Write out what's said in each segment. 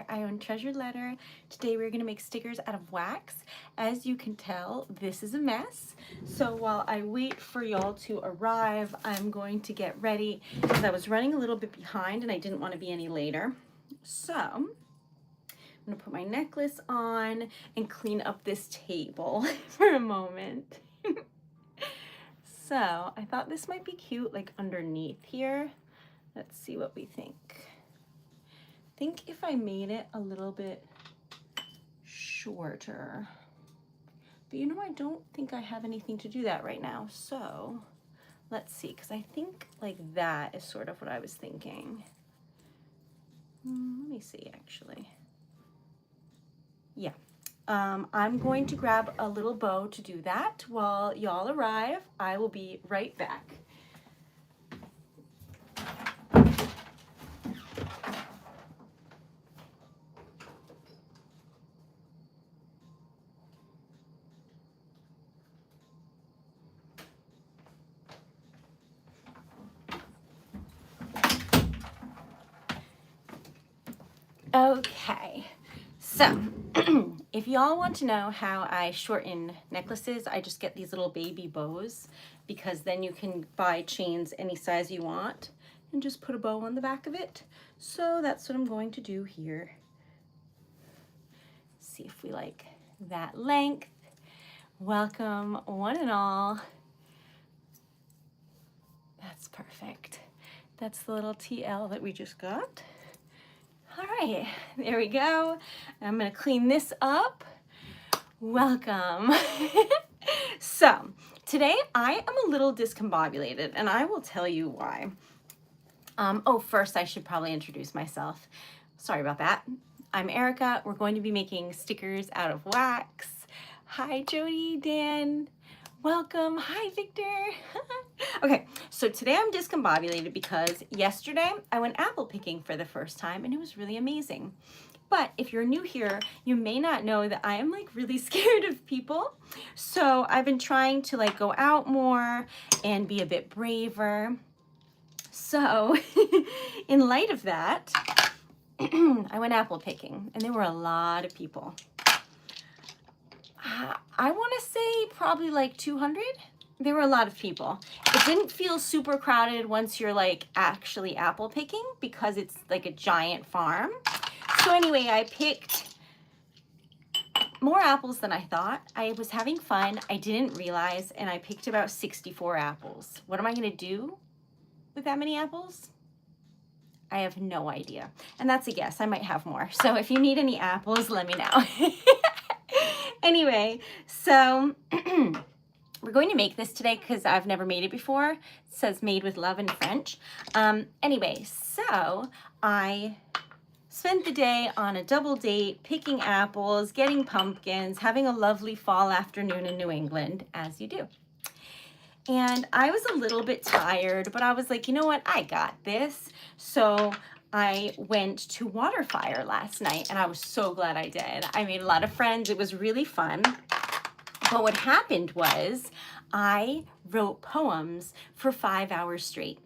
I own TreasuredLetter. Today we're going to make stickers out of wax. As you can tell, this is a mess. So while I wait for y'all to arrive, I'm going to get ready because I was running a little bit behind and I didn't want to be any later. So I'm going to put my necklace on and clean up this table for a moment. So I thought this might be cute, like underneath here. Let's see what we think. I think if I made it a little bit shorter, but you know, I don't think I have anything to do that right now. So let's see, because I think like that is sort of what I was thinking. Let me see, actually. Yeah. I'm going to grab a little bow to do that. While y'all arrive, I will be right back. Okay, so if y'all want to know how I shorten necklaces, I just get these little baby bows, because then you can buy chains any size you want and just put a bow on the back of it. So that's what I'm going to do here. See if we like that length. Welcome one and all. That's perfect. That's the little TL that we just got. All right, there we go. I'm gonna clean this up. Welcome. So today I am a little discombobulated and I will tell you why. Oh, first I should probably introduce myself. Sorry about that. I'm Erica. We're going to be making stickers out of wax. Hi, Jody, Dan. Welcome. Hi, Victor. Okay, so today I'm discombobulated because yesterday I went apple picking for the first time and it was really amazing. But if you're new here, you may not know that I am like really scared of people. So I've been trying to like go out more and be a bit braver. So in light of that, I went apple picking and there were a lot of people. I want to say probably like 200. There were a lot of people. It didn't feel super crowded once you're like actually apple picking because it's like a giant farm. So anyway, I picked more apples than I thought. I was having fun. I didn't realize, and I picked about 64 apples. What am I going to do with that many apples? I have no idea. And that's a guess. I might have more. So if you need any apples, let me know. Anyway, so we're going to make this today because I've never made it before. It says made with love in French. Anyway, so I spent the day on a double date, picking apples, getting pumpkins, having a lovely fall afternoon in New England, as you do. And I was a little bit tired, but I was like, you know what? I got this. So I went to Water Fire last night and I was so glad I did. I made a lot of friends. It was really fun. But what happened was I wrote poems for 5 hours straight.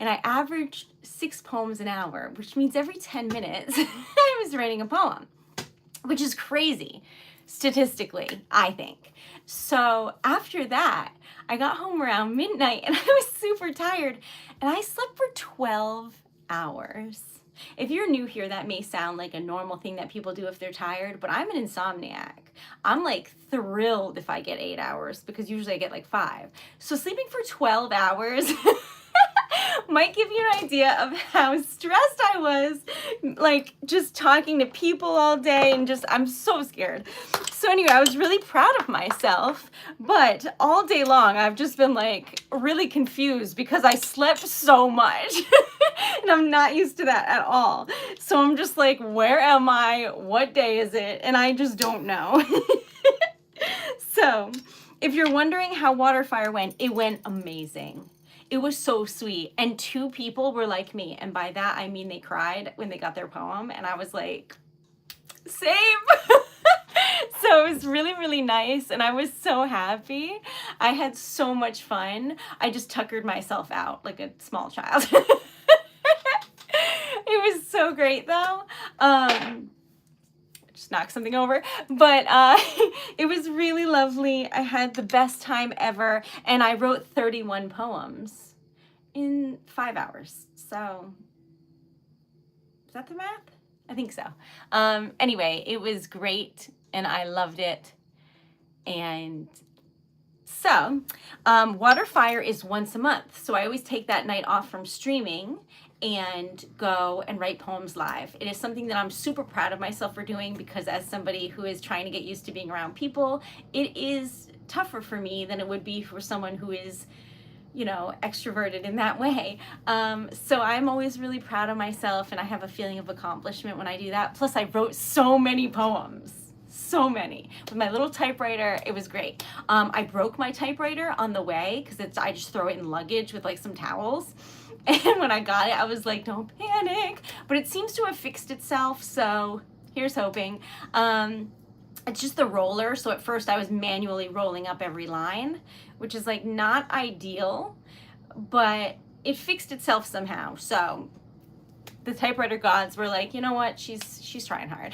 And I averaged 6 poems an hour, which means every 10 minutes I was writing a poem, which is crazy statistically, I think. So after that, I got home around midnight and I was super tired and I slept for 12 hours. If you're new here, that may sound like a normal thing that people do if they're tired, but I'm an insomniac. I'm like thrilled if I get 8 hours because usually I get like 5. So sleeping for 12 hours might give you an idea of how stressed I was, like just talking to people all day and just, I'm so scared. So anyway, I was really proud of myself, but all day long I've just been like really confused because I slept so much and I'm not used to that at all. So I'm just like, where am I? What day is it? And I just don't know. So if you're wondering how Water Fire went, it went amazing. It was so sweet. And 2 people were like me. And by that, I mean they cried when they got their poem. And I was like, same. So it was really, really nice. And I was so happy. I had so much fun. I just tuckered myself out like a small child. It was so so great though. Just knock something over, but it was really lovely. I had the best time ever, and I wrote 31 poems in 5 hours. So is that the math? I think so. Anyway, it was great and I loved it. And so Water Fire is once a month. So I always take that night off from streaming and go and write poems live. It is something that I'm super proud of myself for doing, because as somebody who is trying to get used to being around people, it is tougher for me than it would be for someone who is, you know, extroverted in that way. So I'm always really proud of myself, and I have a feeling of accomplishment when I do that. Plus I wrote so many poems. So many with my little typewriter. It was great. I broke my typewriter on the way because I just throw it in luggage with like some towels. And when I got it, I was like, don't panic. But it seems to have fixed itself. So here's hoping. It's just the roller. So at first I was manually rolling up every line, which is like not ideal, but it fixed itself somehow. So the typewriter gods were like, you know what? She's trying hard.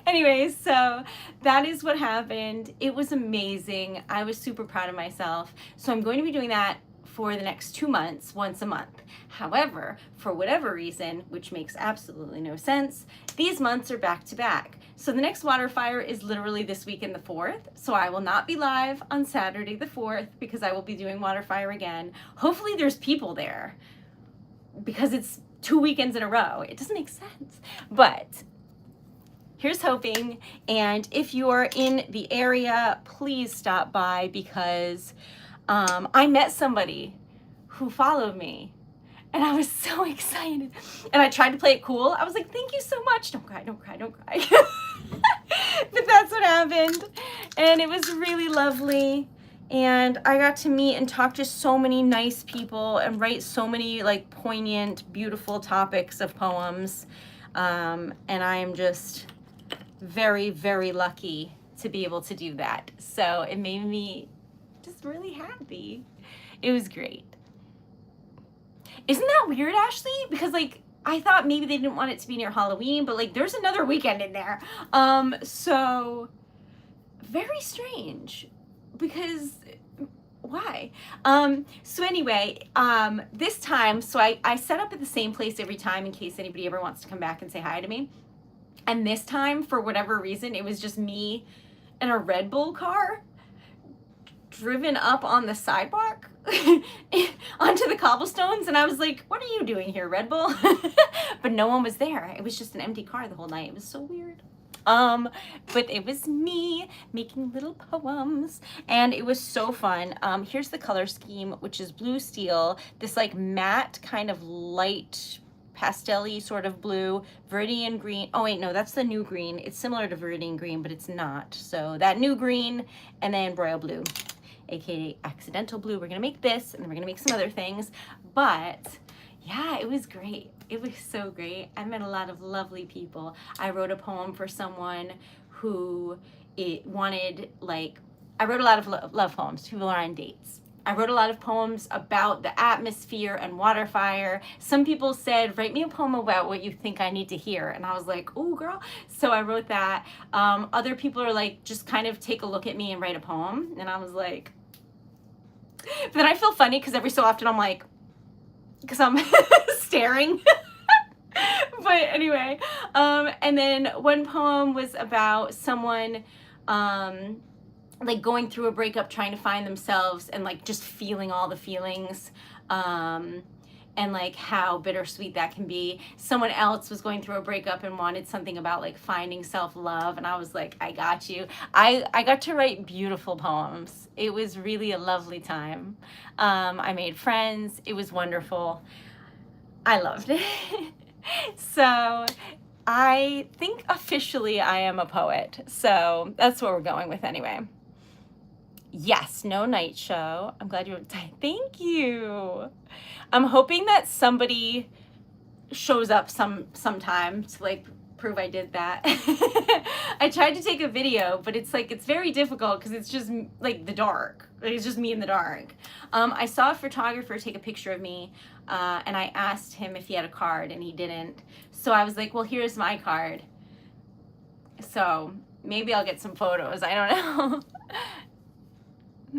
Anyways, so that is what happened. It was amazing. I was super proud of myself. So I'm going to be doing that for the next 2 months, once a month. However, for whatever reason, which makes absolutely no sense, these months are back to back. So the next Water Fire is literally this weekend, the 4th. So I will not be live on Saturday the 4th because I will be doing Water Fire again. Hopefully there's people there because it's 2 weekends in a row. It doesn't make sense, but here's hoping. And if you're in the area, please stop by, because I met somebody who followed me and I was so excited. And I tried to play it cool. I was like, thank you so much. Don't cry, don't cry, don't cry. But that's what happened. And it was really lovely. And I got to meet and talk to so many nice people and write so many like poignant, beautiful topics of poems. And I am just very, very lucky to be able to do that. So it made me just really happy. It was great. Isn't that weird, Ashley? Because like I thought maybe they didn't want it to be near Halloween, but like there's another weekend in there. So very strange, because why? So anyway, this time, so I set up at the same place every time in case anybody ever wants to come back and say hi to me. And this time, for whatever reason, it was just me and a Red Bull car driven up on the sidewalk onto the cobblestones. And I was like, what are you doing here, Red Bull? But no one was there. It was just an empty car the whole night. It was so weird. But it was me making little poems, and it was so fun. Here's the color scheme, which is blue steel, this like matte kind of light pastel-y sort of blue, Viridian green. Oh wait, no, that's the new green. It's similar to Viridian green, but it's not. So that new green, and then royal blue, aka accidental blue. We're gonna make this, and then we're gonna make some other things. But yeah, it was great. It was so great. I met a lot of lovely people. I wrote a poem for someone who wanted, like, I wrote a lot of love poems. People are on dates. I wrote a lot of poems about the atmosphere and water fire. Some people said, write me a poem about what you think I need to hear. And I was like, oh girl. So I wrote that. Other people are like, just kind of take a look at me and write a poem. And I was like, but then I feel funny because every so often I'm like, because I'm staring. But anyway, and then one poem was about someone like going through a breakup, trying to find themselves, and like just feeling all the feelings, and like how bittersweet that can be. Someone else was going through a breakup and wanted something about like finding self-love, and I was like, I got you. I got to write beautiful poems. It was really a lovely time. I made friends. It was wonderful. I loved it. So I think officially I am a poet. So that's what we're going with anyway. Yes, no night show. I'm glad you. Thank you. I'm hoping that somebody shows up sometime to like prove I did that. I tried to take a video, but it's like, it's very difficult because it's just like the dark. It's just me in the dark. I saw a photographer take a picture of me, and I asked him if he had a card, and he didn't. So I was like, well, here's my card. So maybe I'll get some photos. I don't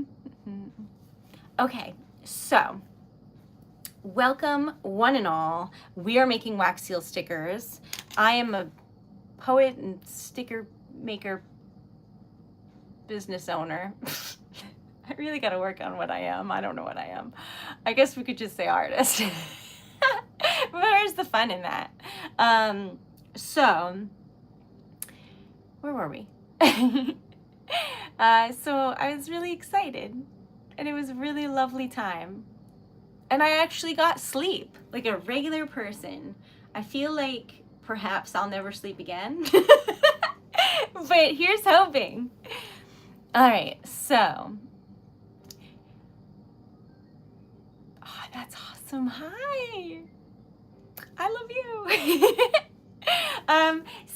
know. Okay, so welcome one and all. We are making wax seal stickers. I am a poet and sticker maker business owner. I really got to work on what I am. I don't know what I am. I guess we could just say artist. Where's the fun in that? So where were we? So I was really excited, and it was a really lovely time. And I actually got sleep like a regular person. I feel like perhaps I'll never sleep again. But here's hoping. All right, so. Oh, that's awesome. Hi. I love you.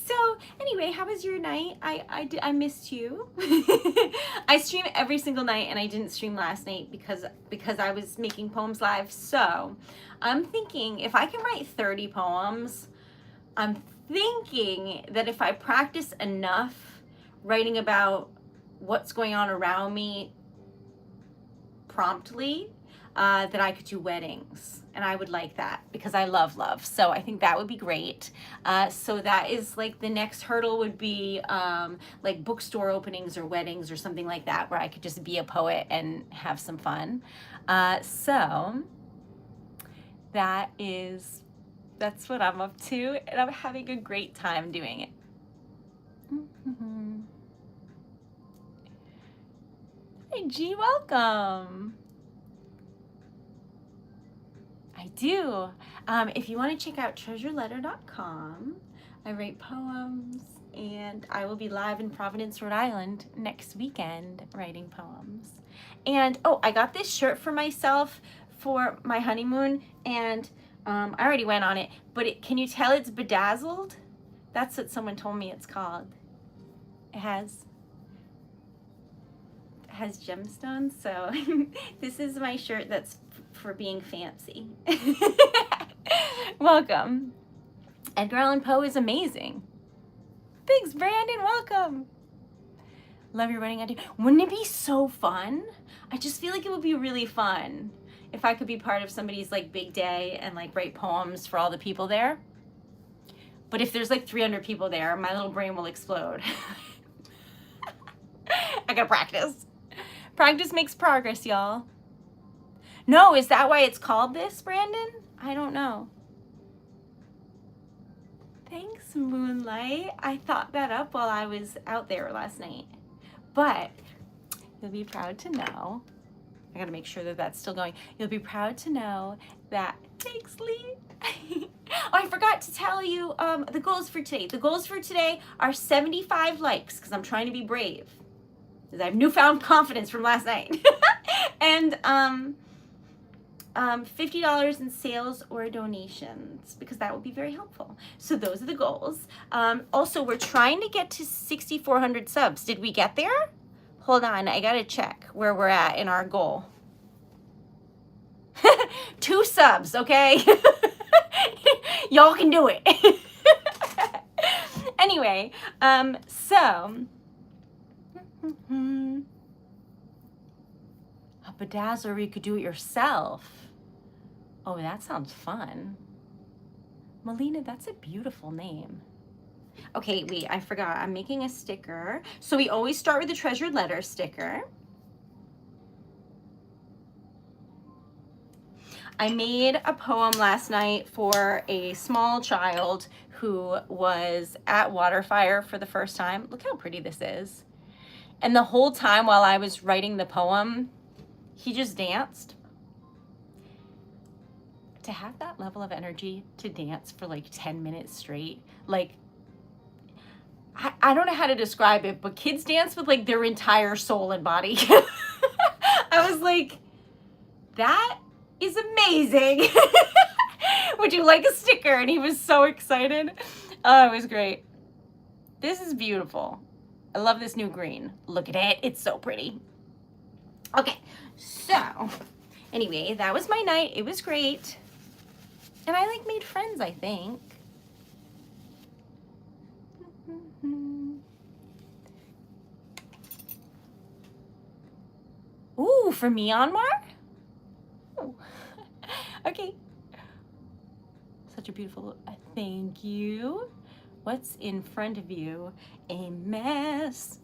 So anyway, how was your night? I missed you. I stream every single night, and I didn't stream last night because I was making poems live. So I'm thinking if I can write 30 poems, I'm thinking that if I practice enough writing about what's going on around me promptly, that I could do weddings, and I would like that because I love love. So I think that would be great. So that is like the next hurdle would be like bookstore openings or weddings or something like that, where I could just be a poet and have some fun. So that's what I'm up to, and I'm having a great time doing it. Hey G, welcome. I do. If you want to check out TreasuredLetter.com, I write poems, and I will be live in Providence, Rhode Island next weekend writing poems. And oh, I got this shirt for myself for my honeymoon, and I already went on it, but can you tell it's bedazzled? That's what someone told me it's called. It has gemstones, so this is my shirt that's for being fancy. Welcome. Edgar Allan Poe is amazing. Thanks, Brandon. Welcome. Love your wedding idea. Wouldn't it be so fun? I just feel like it would be really fun if I could be part of somebody's like big day and like write poems for all the people there. But if there's like 300 people there, my little brain will explode. I gotta practice. Practice makes progress, y'all. No, is that why it's called this, Brandon? I don't know. Thanks, Moonlight. I thought that up while I was out there last night. But you'll be proud to know, I gotta make sure that that's still going. You'll be proud to know that, thanks, Lee. Oh, I forgot to tell you the goals for today. The goals for today are 75 likes, because I'm trying to be brave. Because I have newfound confidence from last night. And $50 in sales or donations, because that would be very helpful. So those are the goals. Also, we're trying to get to 6,400 subs. Did we get there? Hold on, I gotta check where we're at in our goal. 2 subs, okay? Y'all can do it. Anyway, so a bedazzler, you could do it yourself. Oh, that sounds fun. Melina, that's a beautiful name. Okay, wait, I forgot. I'm making a sticker. So we always start with the Treasured Letter sticker. I made a poem last night for a small child who was at Waterfire for the first time. Look how pretty this is. And the whole time while I was writing the poem, he just danced. To have that level of energy to dance for like 10 minutes straight, like, I don't know how to describe it, but kids dance with like their entire soul and body. I was like, that is amazing. Would you like a sticker? And he was so excited. Oh, it was great. This is beautiful. I love this new green. Look at it. It's so pretty. Okay, so anyway, that was my night. It was great. And I like made friends, I think. Ooh, for Myanmar? Ooh. Okay. Such a beautiful, thank you. What's in front of you? A mess.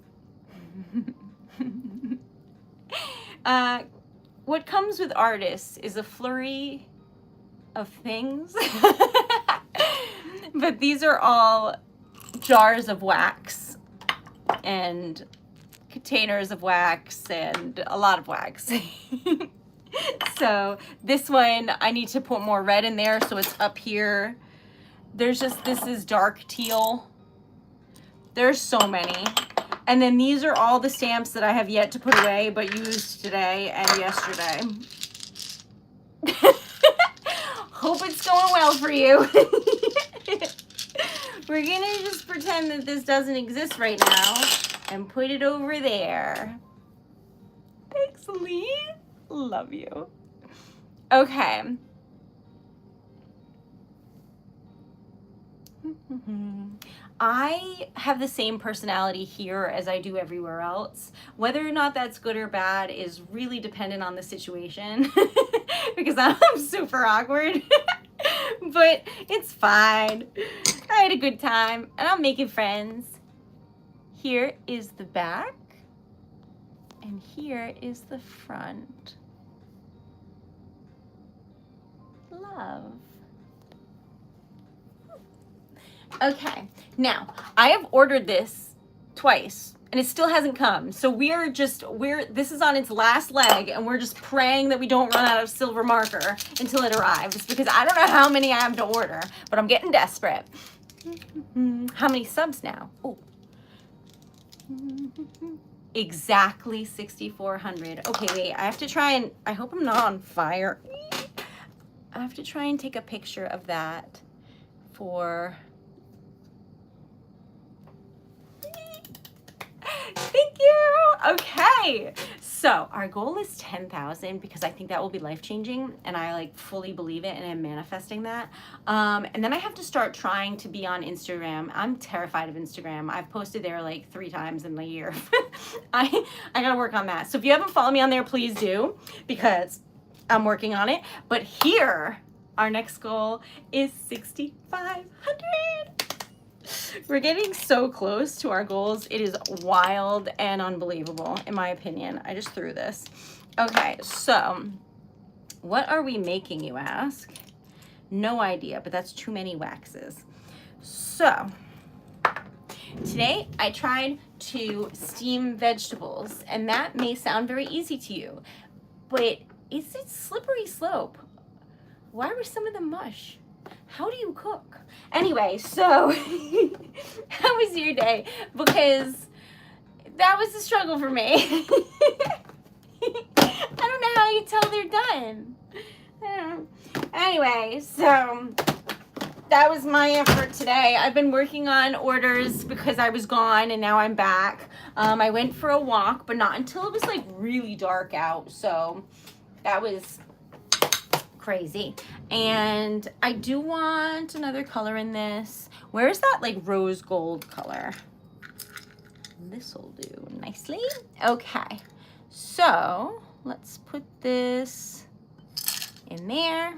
What comes with artists is a flurry of things. But these are all jars of wax and containers of wax and a lot of wax. So this one, I need to put more red in there, so it's up here. There's just, this is dark teal. There's so many. And then these are all the stamps that I have yet to put away, but used today and yesterday. Hope it's going well for you. We're gonna just pretend that this doesn't exist right now and put it over there. Thanks, Lee. Love you. Okay. I have the same personality here as I do everywhere else. Whether or not that's good or bad is really dependent on the situation because I'm super awkward. But it's fine. I had a good time and I'm making friends. Here is the back and here is the front. Love. Okay, now I have ordered this twice and it still hasn't come. So this is on its last leg and we're just praying that we don't run out of silver marker until it arrives because I don't know how many I have to order, but I'm getting desperate. How many subs now? Oh, exactly 6,400. Okay, wait, I have to try and, I hope I'm not on fire. I have to try and take a picture of that for... Thank you. Okay. So our goal is 10,000 because I think that will be life-changing and I like fully believe it and I'm manifesting that. And then I have to start trying to be on Instagram. I'm terrified of Instagram. I've posted there like 3 times in a year. I gotta work on that. So if you haven't followed me on there, please do because I'm working on it. But here, our next goal is 6,500. We're getting so close to our goals. It is wild and unbelievable, in my opinion. I just threw this. Okay, so what are we making, you ask? No idea, but that's too many waxes. So today I tried to steam vegetables, and that may sound very easy to you, but it's a slippery slope. Why were some of them mush? How do you cook? Anyway, so how was your day? Because that was a struggle for me. I don't know how you tell they're done. Anyway, so that was my effort today. I've been working on orders because I was gone and now I'm back. I went for a walk, but not until it was like really dark out. So that was crazy. And I do want another color in this. Where's that like rose gold color? This'll do nicely. Okay, so let's put this in there.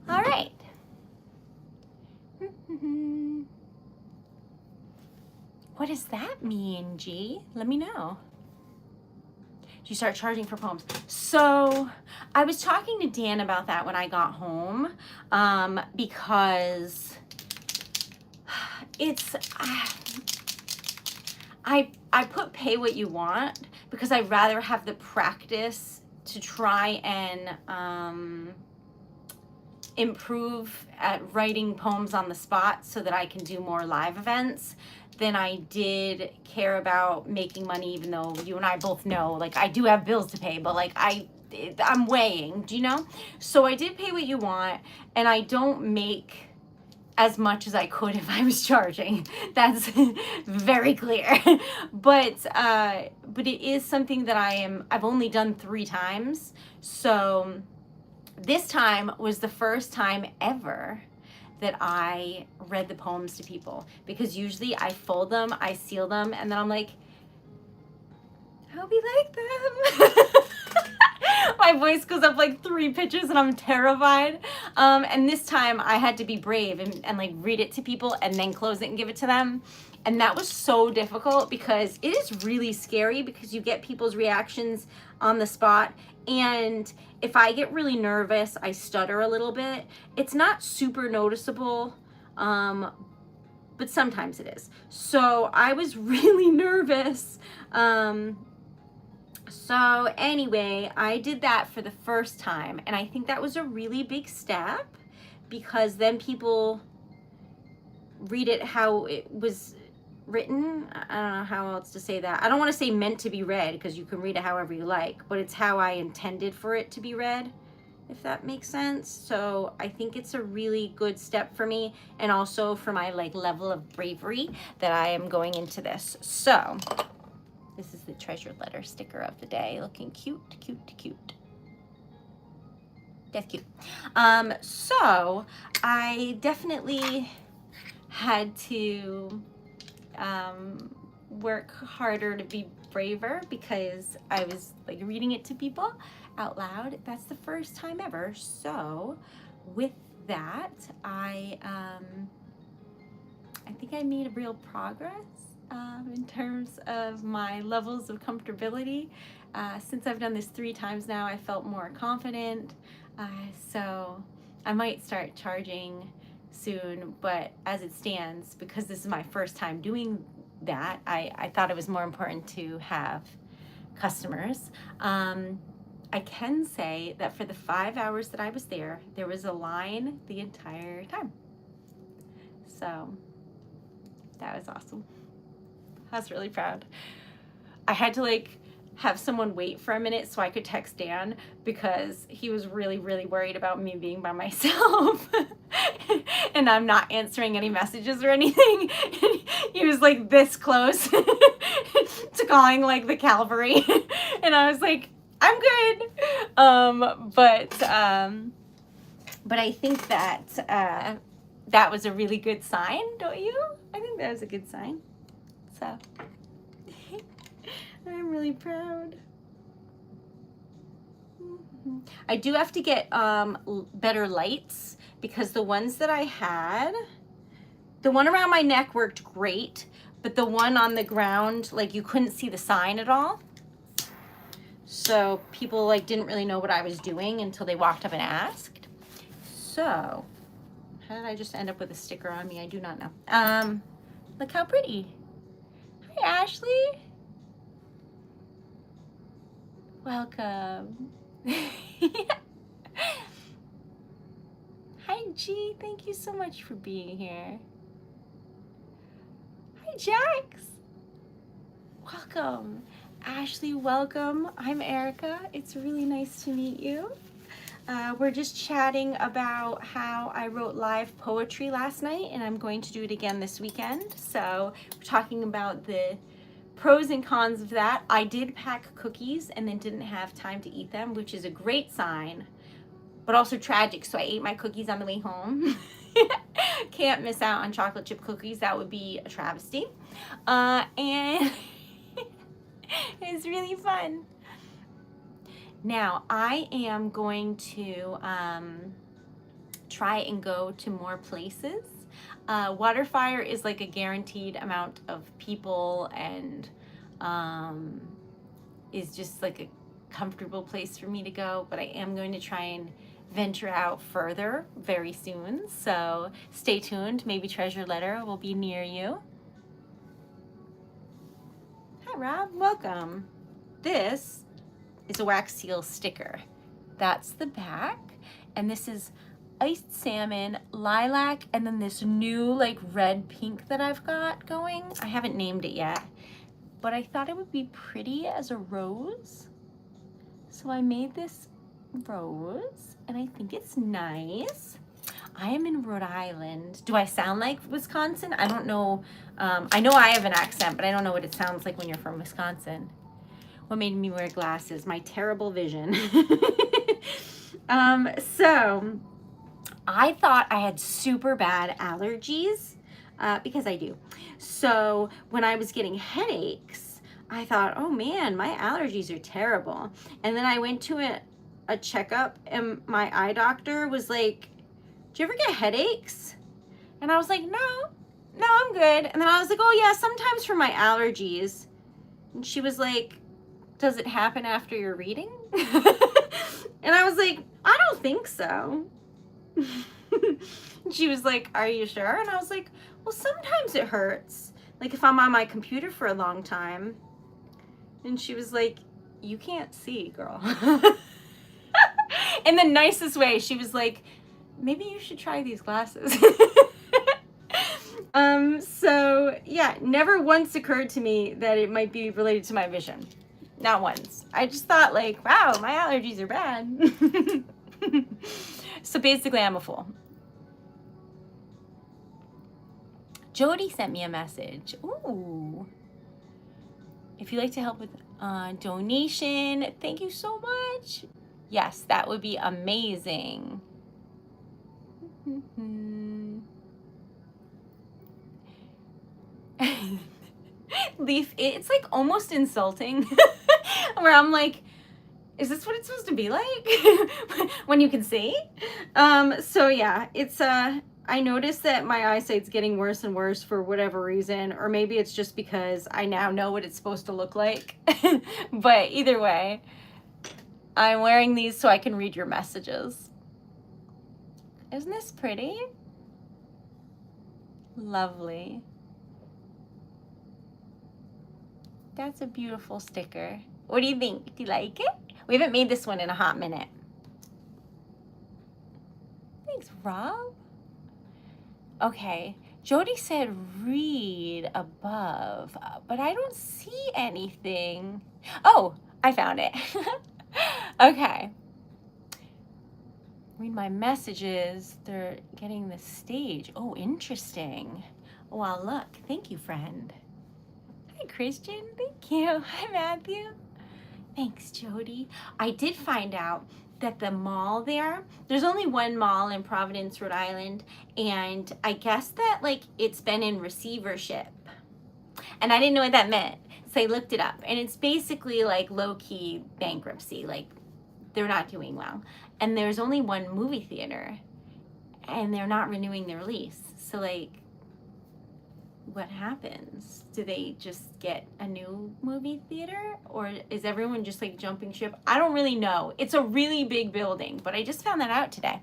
All right. What does that mean, G? Let me know. You start charging for poems. So I was talking to Dan about that when I got home because it's, I put pay what you want because I'd rather have the practice to try and improve at writing poems on the spot so that I can do more live events than I did care about making money, even though you and I both know, like, I do have bills to pay, but like I'm weighing, do you know? So I did pay what you want, and I don't make as much as I could if I was charging. That's very clear. But it is something that I've only done 3 times. So this time was the first time ever that I read the poems to people, because usually I fold them, I seal them, and then I'm like, I hope you like them. My voice goes up like 3 pitches and I'm terrified. And this time I had to be brave and like read it to people and then close it and give it to them. And that was so difficult because it is really scary, because you get people's reactions on the spot. And if I get really nervous, I stutter a little bit. It's not super noticeable, but sometimes it is. So I was really nervous. So anyway, I did that for the first time, and I think that was a really big step, because then people read it how it was written. I don't know how else to say that. I don't want to say meant to be read, because you can read it however you like, but it's how I intended for it to be read, if that makes sense. So I think it's a really good step for me, and also for my like level of bravery that I am going into this. So this is the treasured letter sticker of the day, looking cute, cute, cute. That's cute. So I definitely had to work harder to be braver, because I was like reading it to people out loud. That's the first time ever. So with that, I think I made a real progress in terms of my levels of comfortability. Since I've done this 3 times now, I felt more confident. So I might start charging soon, but as it stands, because this is my first time doing that, I thought it was more important to have customers. I can say that for the 5 hours that I was there, there was a line the entire time. So that was awesome. I was really proud. I had to like have someone wait for a minute so I could text Dan, because he was really, really worried about me being by myself and I'm not answering any messages or anything. He was like this close to calling like the cavalry. And I was like, I'm good. But I think that that was a really good sign, don't you? I think that was a good sign. So I'm really proud. I do have to get better lights, because the ones that I had, the one around my neck worked great, but the one on the ground, like you couldn't see the sign at all. So people like didn't really know what I was doing until they walked up and asked. So how did I just end up with a sticker on me? I do not know. Look how pretty. Hi, Ashley. Welcome. Hi, G. Thank you so much for being here. Hi, Jax. Welcome. Ashley, welcome. I'm Erica. It's really nice to meet you. We're just chatting about how I wrote live poetry last night, and I'm going to do it again this weekend. So we're talking about the pros and cons of that. I did pack cookies and then didn't have time to eat them, which is a great sign, but also tragic. So I ate my cookies on the way home. Can't miss out on chocolate chip cookies. That would be a travesty. And it's really fun. Now, I am going to try and go to more places. Waterfire is like a guaranteed amount of people, and is just like a comfortable place for me to go, but I am going to try and venture out further very soon. So stay tuned. Maybe Treasured Letter will be near you. Hi, Rob. Welcome. This is a wax seal sticker. That's the back, and this is iced salmon, lilac, and then this new like red pink that I've got going. I haven't named it yet, but I thought it would be pretty as a rose, so I made this rose, and I think it's nice. I am in Rhode Island. Do I sound like Wisconsin? I don't know. I know I have an accent, but I don't know what it sounds like when you're from Wisconsin. What made me wear glasses? My terrible vision. So I thought I had super bad allergies because I do. So when I was getting headaches, I thought, oh man, my allergies are terrible. And then I went to a checkup, and my eye doctor was like, do you ever get headaches? And I was like, no, I'm good. And then I was like, oh yeah, sometimes for my allergies. And she was like, does it happen after you're reading? And I was like, I don't think so. She was like, are you sure? And I was like, well, sometimes it hurts. Like if I'm on my computer for a long time. And she was like, you can't see, girl. In the nicest way. She was like, maybe you should try these glasses. So yeah, never once occurred to me that it might be related to my vision. Not once. I just thought like, wow, my allergies are bad. So basically I'm a fool. Jody sent me a message. Ooh. If you'd like to help with donation, thank you so much. Yes, that would be amazing. Leaf, it's like almost insulting. Where I'm like, is this what it's supposed to be like? When you can see? So yeah, it's I noticed that my eyesight's getting worse and worse for whatever reason, or maybe it's just because I now know what it's supposed to look like. But either way, I'm wearing these so I can read your messages. Isn't this pretty? Lovely. That's a beautiful sticker. What do you think? Do you like it? We haven't made this one in a hot minute. Thanks, Rob. Okay, Jody said read above, but I don't see anything. Oh, I found it. Okay. Read my messages. They're getting the stage. Oh, interesting. Well, look. Thank you, friend. Hi, Christian. Thank you. Hi, Matthew. Thanks, Jody. I did find out that the mall there's only one mall in Providence, Rhode Island, and I guess that like it's been in receivership. And I didn't know what that meant. So I looked it up, and it's basically like low-key bankruptcy, like they're not doing well. And there's only one movie theater, and they're not renewing their lease. So like, what happens? Do they just get a new movie theater, or is everyone just like jumping ship? I don't really know. It's a really big building, but I just found that out today.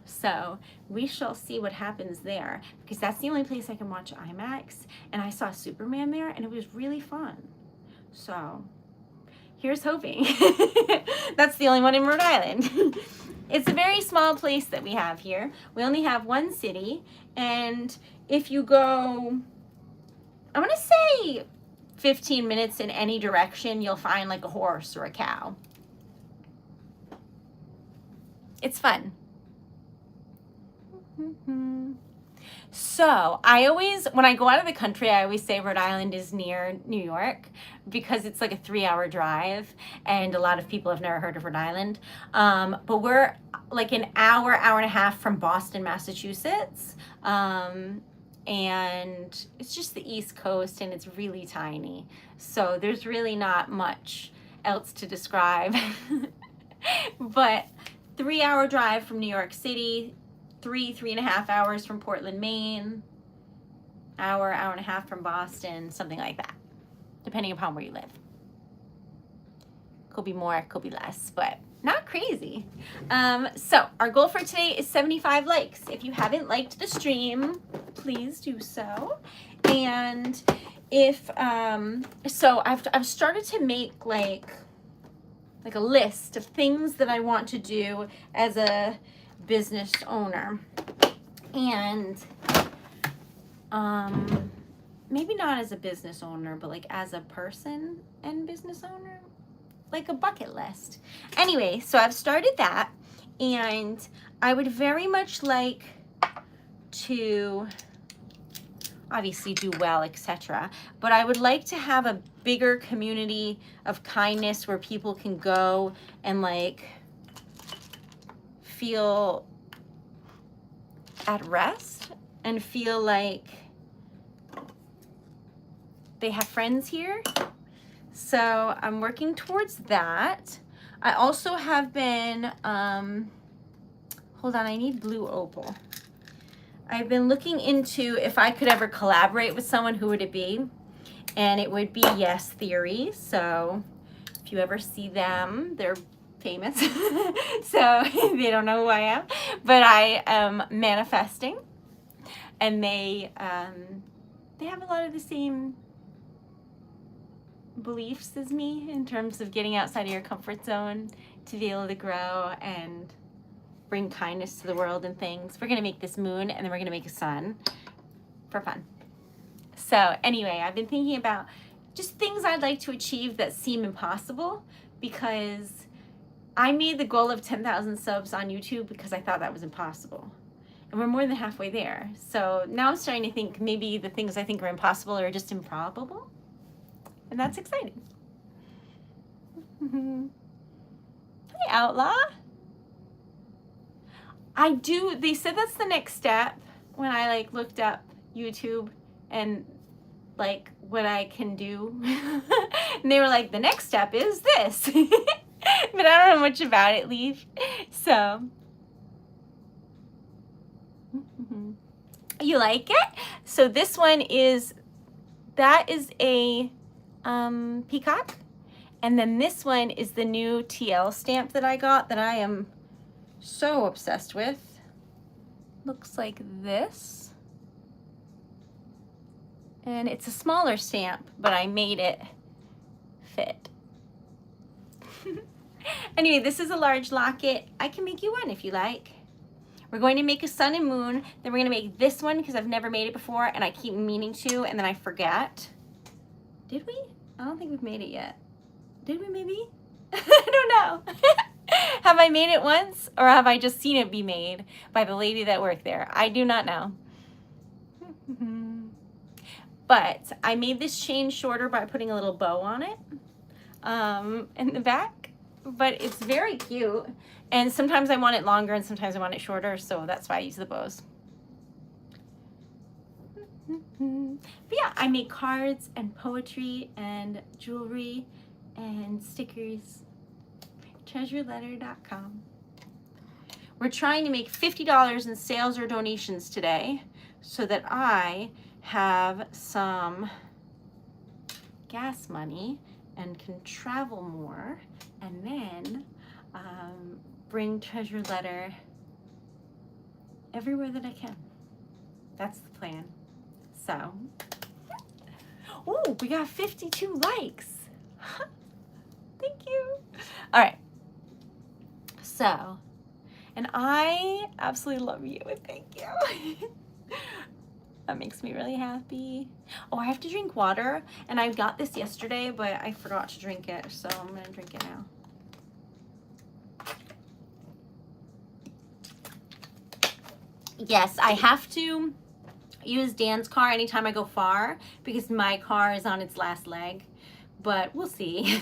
So we shall see what happens there, because that's the only place I can watch IMAX, and I saw Superman there and it was really fun. So here's hoping. That's the only one in Rhode Island. It's a very small place that we have here. We only have one city, and if you go, I want to say 15 minutes in any direction, you'll find like a horse or a cow. It's fun. So I always, when I go out of the country, I always say Rhode Island is near New York, because it's like a 3-hour drive, and a lot of people have never heard of Rhode Island. But we're like an hour and a half from Boston, Massachusetts. And it's just the East Coast, and it's really tiny. So there's really not much else to describe. But 3-hour drive from New York City, 3.5 hours from Portland, Maine, hour and a half from Boston, something like that, depending upon where you live. Could be more, could be less, but not crazy. So our goal for today is 75 likes. If you haven't liked the stream, please do so. And if so I've started to make like a list of things that I want to do as a business owner, and maybe not as a business owner, but like as a person and business owner, like a bucket list. Anyway, so I've started that, and I would very much like to obviously do well, etc. But I would like to have a bigger community of kindness where people can go and like feel at rest and feel like they have friends here. So I'm working towards that. I also have been, hold on, I need blue opal. I've been looking into if I could ever collaborate with someone, who would it be? And it would be Yes Theory. So if you ever see them, they're famous. So they don't know who I am, but I am manifesting, and they have a lot of the same beliefs as me in terms of getting outside of your comfort zone to be able to grow and bring kindness to the world and things. We're gonna make this moon, and then we're gonna make a sun for fun. So anyway, I've been thinking about just things I'd like to achieve that seem impossible, because I made the goal of 10,000 subs on YouTube because I thought that was impossible. And we're more than halfway there. So now I'm starting to think maybe the things I think are impossible are just improbable. And that's exciting. Hi, Outlaw. They said that's the next step when I like looked up YouTube and like what I can do. And they were like, the next step is this. But I don't know much about it, Leaf. So you like it? So this one is, that is a peacock. And then this one is the new TL stamp that I got that I am so obsessed with. Looks like this. And it's a smaller stamp, but I made it fit. Anyway, this is a large locket. I can make you one if you like. We're going to make a sun and moon. Then we're going to make this one because I've never made it before and I keep meaning to, and then I forget. Did we? I don't think we've made it yet. Did we maybe? I don't know. Have I made it once, or have I just seen it be made by the lady that worked there? I do not know. But I made this chain shorter by putting a little bow on it in the back. But it's very cute. And sometimes I want it longer and sometimes I want it shorter, so that's why I use the bows. But yeah, I make cards and poetry and jewelry and stickers. TreasuredLetter.com. We're trying to make $50 in sales or donations today so that I have some gas money and can travel more, and then bring Treasured Letter everywhere that I can. That's the plan. So, oh, we got 52 likes. Thank you. All right. So, and I absolutely love you, and thank you. That makes me really happy. Oh, I have to drink water, and I got this yesterday, but I forgot to drink it, so I'm gonna drink it now. Yes, I have to use Dan's car anytime I go far because my car is on its last leg, but we'll see.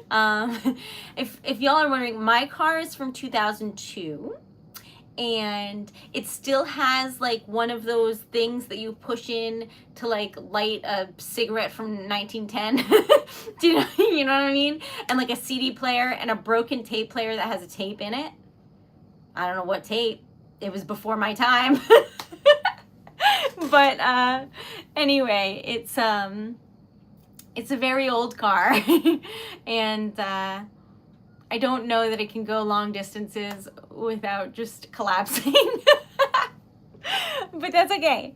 If y'all are wondering, my car is from 2002. And it still has like one of those things that you push in to like light a cigarette from 1910. Do you know what I mean? And like a CD player and a broken tape player that has a tape in it. I don't know what tape. It was before my time. But anyway, it's a very old car. And I don't know that it can go long distances without just collapsing. But that's okay.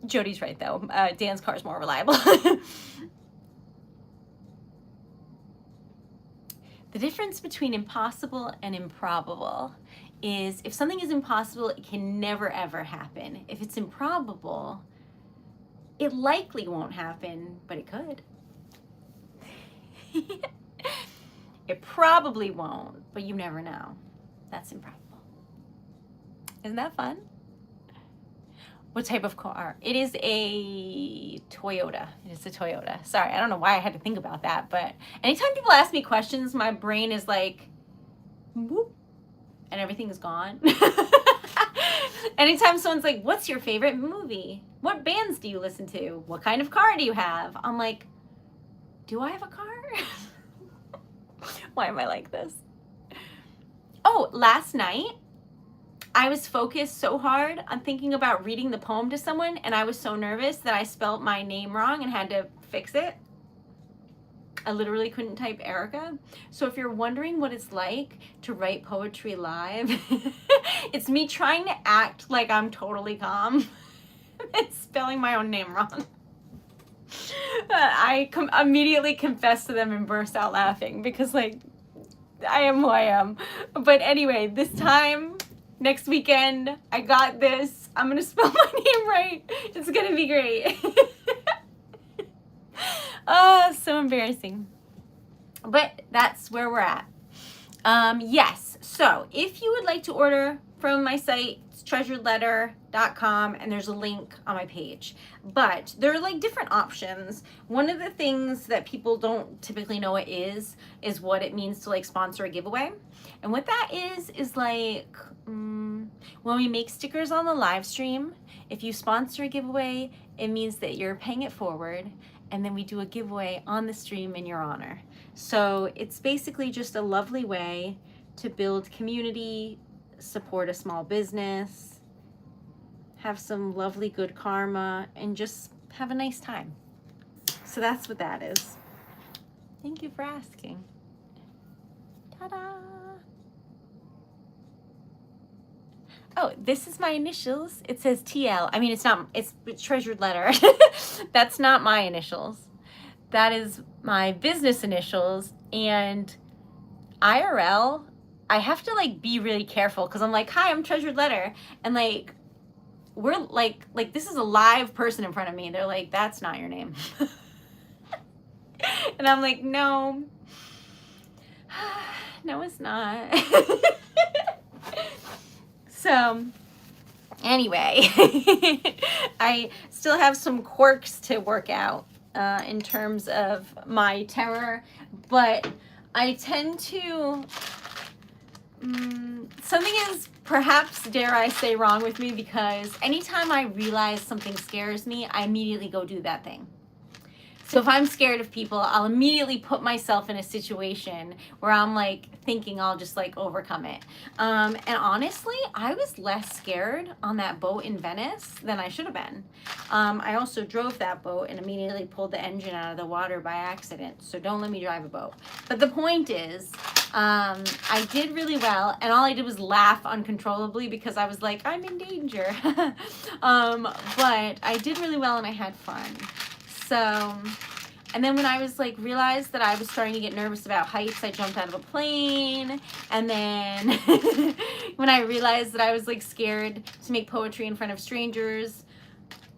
Jody's right though. Dan's car is more reliable. The difference between impossible and improbable is if something is impossible, it can never ever happen. If it's improbable, it likely won't happen, but it could. It probably won't, but you never know. That's improbable. Isn't that fun? What type of car? It is a Toyota. It is a Toyota. Sorry, I don't know why I had to think about that, but anytime people ask me questions, my brain is like, whoop, and everything is gone. Anytime someone's like, what's your favorite movie? What bands do you listen to? What kind of car do you have? I'm like, do I have a car? Why am I like this? Oh, last night, I was focused so hard on thinking about reading the poem to someone, and I was so nervous that I spelled my name wrong and had to fix it. I literally couldn't type Erica. So if you're wondering what it's like to write poetry live, it's me trying to act like I'm totally calm and spelling my own name wrong. I immediately confessed to them and burst out laughing because, like, I am who I am. But anyway, this time, next weekend, I got this. I'm going to spell my name right. It's going to be great. So embarrassing. But that's where we're at. Yes. So if you would like to order from my site, it's TreasuredLetter.com, and there's a link on my page. But there are like different options. One of the things that people don't typically know what is what it means to like sponsor a giveaway. And what that is like, when we make stickers on the live stream, if you sponsor a giveaway, it means that you're paying it forward, and then we do a giveaway on the stream in your honor. So it's basically just a lovely way to build community, support a small business, have some lovely good karma, and just have a nice time. So that's what that is. Thank you for asking. Ta-da! Oh, this is my initials. It says TL. I mean, it's not, it's Treasured Letter. That's not my initials. That is my business initials. And IRL, I have to like be really careful because I'm like, hi, I'm Treasured Letter. And like, we're like this is a live person in front of me. They're like, that's not your name. And I'm like, no, no, it's not. So anyway, I still have some quirks to work out in terms of my terror, but I tend to, something is perhaps, dare I say, wrong with me, because anytime I realize something scares me, I immediately go do that thing. So if I'm scared of people, I'll immediately put myself in a situation where I'm like thinking I'll just like overcome it. And honestly, I was less scared on that boat in Venice than I should have been. I also drove that boat and immediately pulled the engine out of the water by accident. So don't let me drive a boat. But the point is, I did really well, and all I did was laugh uncontrollably because I was like, I'm in danger. But I did really well and I had fun. So, and then when I was like, realized that I was starting to get nervous about heights, I jumped out of a plane. And then when I realized that I was like scared to make poetry in front of strangers,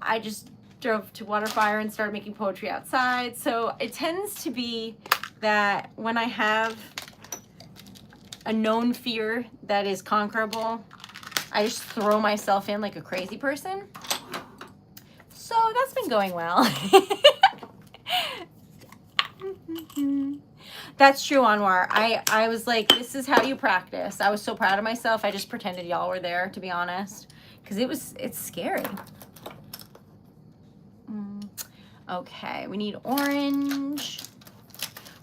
I just drove to Waterfire and started making poetry outside. So it tends to be that when I have a known fear that is conquerable, I just throw myself in like a crazy person. So that's been going well. That's true, Anwar. I was like, this is how you practice. I was so proud of myself. I just pretended y'all were there, to be honest, because it's scary. Okay, we need orange.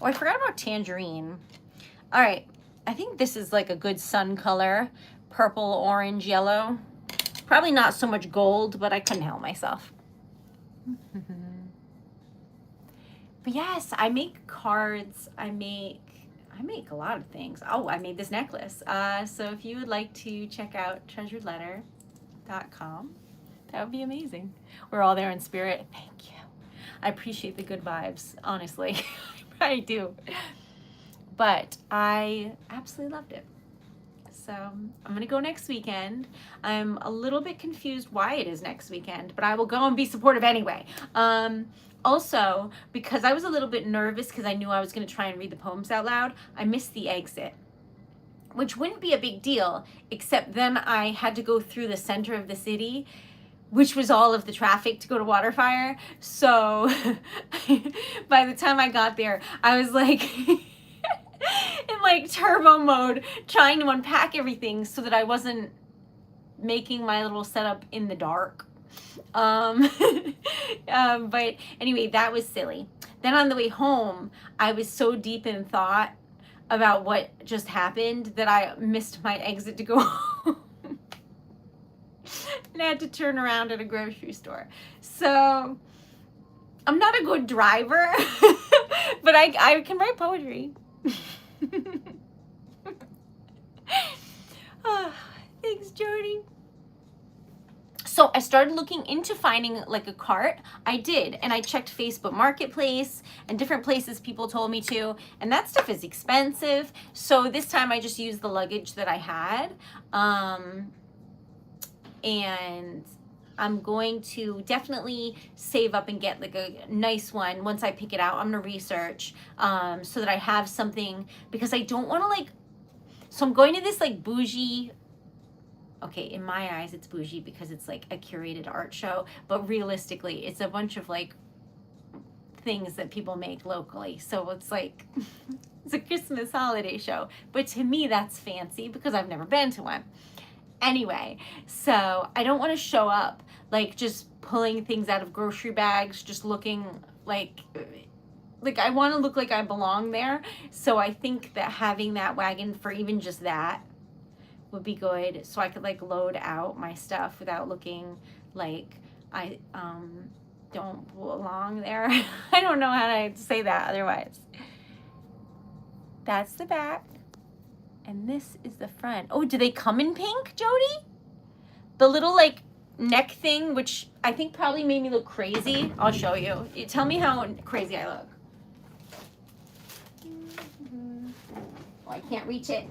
Oh, I forgot about tangerine. All right, I think this is like a good sun color. Purple, orange, yellow. Probably not so much gold, but I couldn't help myself. But yes, I make cards. I make a lot of things. Oh, I made this necklace. So if you would like to check out TreasuredLetter.com, that would be amazing. We're all there in spirit. Thank you. I appreciate the good vibes, honestly. I do. But I absolutely loved it. So I'm going to go next weekend. I'm a little bit confused why it is next weekend, but I will go and be supportive anyway. Also, because I was a little bit nervous because I knew I was going to try and read the poems out loud, I missed the exit, which wouldn't be a big deal, except then I had to go through the center of the city, which was all of the traffic to go to Waterfire. So by the time I got there, I was like in like turbo mode, trying to unpack everything so that I wasn't making my little setup in the dark. But anyway, that was silly. Then on the way home, I was so deep in thought about what just happened that I missed my exit to go home. And I had to turn around at a grocery store. So I'm not a good driver, but I can write poetry. Oh, thanks, Jody. So I started looking into finding like a cart. I did, and I checked Facebook Marketplace and different places people told me to, and that stuff is expensive. So this time I just used the luggage that I had. And I'm going to definitely save up and get like a nice one. Once I pick it out, I'm gonna research so that I have something, because I don't want to like, so I'm going to this like bougie, okay, in my eyes it's bougie because it's like a curated art show, but realistically it's a bunch of like things that people make locally. So it's like it's a Christmas holiday show, but to me that's fancy because I've never been to one. Anyway, so I don't want to show up like just pulling things out of grocery bags, just looking like I want to look like I belong there. So I think that having that wagon for even just that would be good, so I could like load out my stuff without looking like I don't belong there. I don't know how to say that otherwise. That's the back. And this is the front. Oh, do they come in pink, Jody? The little like neck thing, which I think probably made me look crazy. I'll show you. Tell me how crazy I look. Oh, I can't reach it.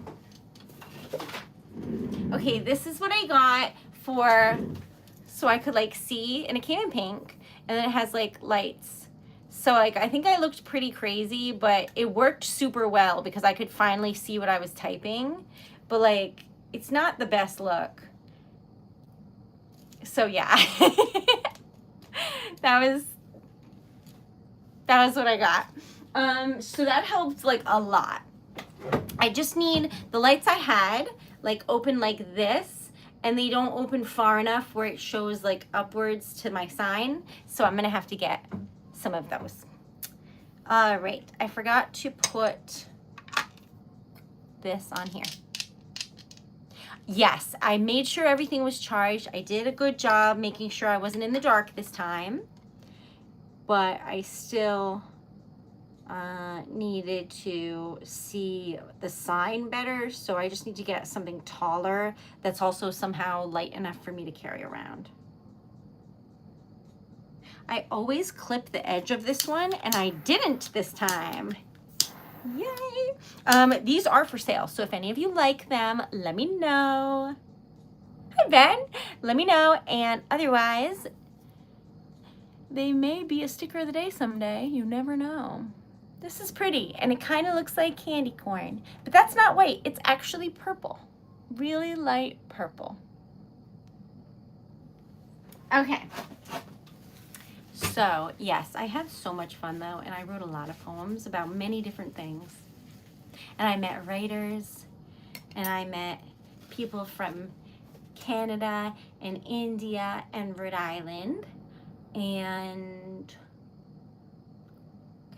Okay, this is what I got for, so I could like see, and it came in pink, and then it has like lights. So like I think I looked pretty crazy, but it worked super well because I could finally see what I was typing. But like it's not the best look. So yeah. that was what I got. So that helped like a lot. I just need the lights I had like open like this, and they don't open far enough where it shows like upwards to my sign. So I'm gonna have to get some of those. All right, I forgot to put this on here. Yes, I made sure everything was charged. I did a good job making sure I wasn't in the dark this time, but I still needed to see the sign better, so I just need to get something taller that's also somehow light enough for me to carry around. I always clip the edge of this one, and I didn't this time. Yay! These are for sale, so if any of you like them, let me know. Hi, Ben. Let me know, and otherwise, they may be a sticker of the day someday. You never know. This is pretty, and it kind of looks like candy corn, but that's not white. It's actually purple. Really light purple. Okay. So, yes, I had so much fun, though, and I wrote a lot of poems about many different things. And I met writers, and I met people from Canada and India and Rhode Island and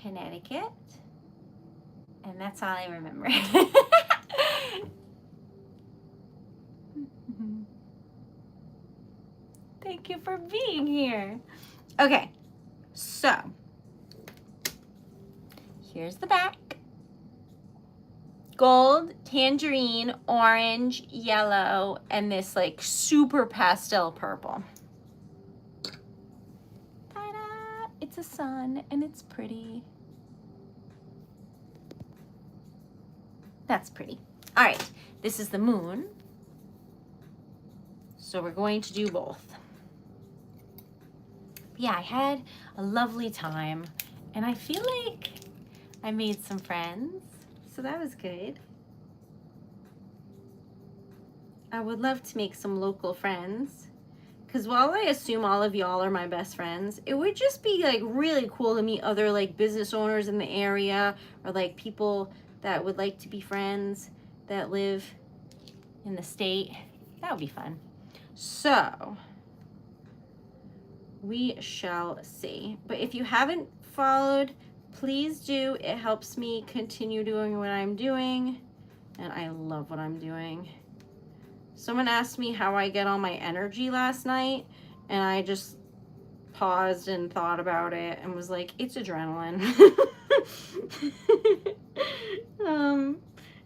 Connecticut, and that's all I remember. Thank you for being here. Okay, so here's the back. Gold, tangerine, orange, yellow, and this like super pastel purple. Ta-da! It's a sun and it's pretty. That's pretty. All right, this is the moon. So we're going to do both. Yeah, I had a lovely time, and I feel like I made some friends, so that was good. I would love to make some local friends, because while I assume all of y'all are my best friends, it would just be like really cool to meet other like business owners in the area, or like people that would like to be friends that live in the state. That would be fun. So we shall see. But if you haven't followed, please do. It helps me continue doing what I'm doing, and I love what I'm doing. Someone asked me how I get all my energy last night, and I just paused and thought about it and was like, it's adrenaline. And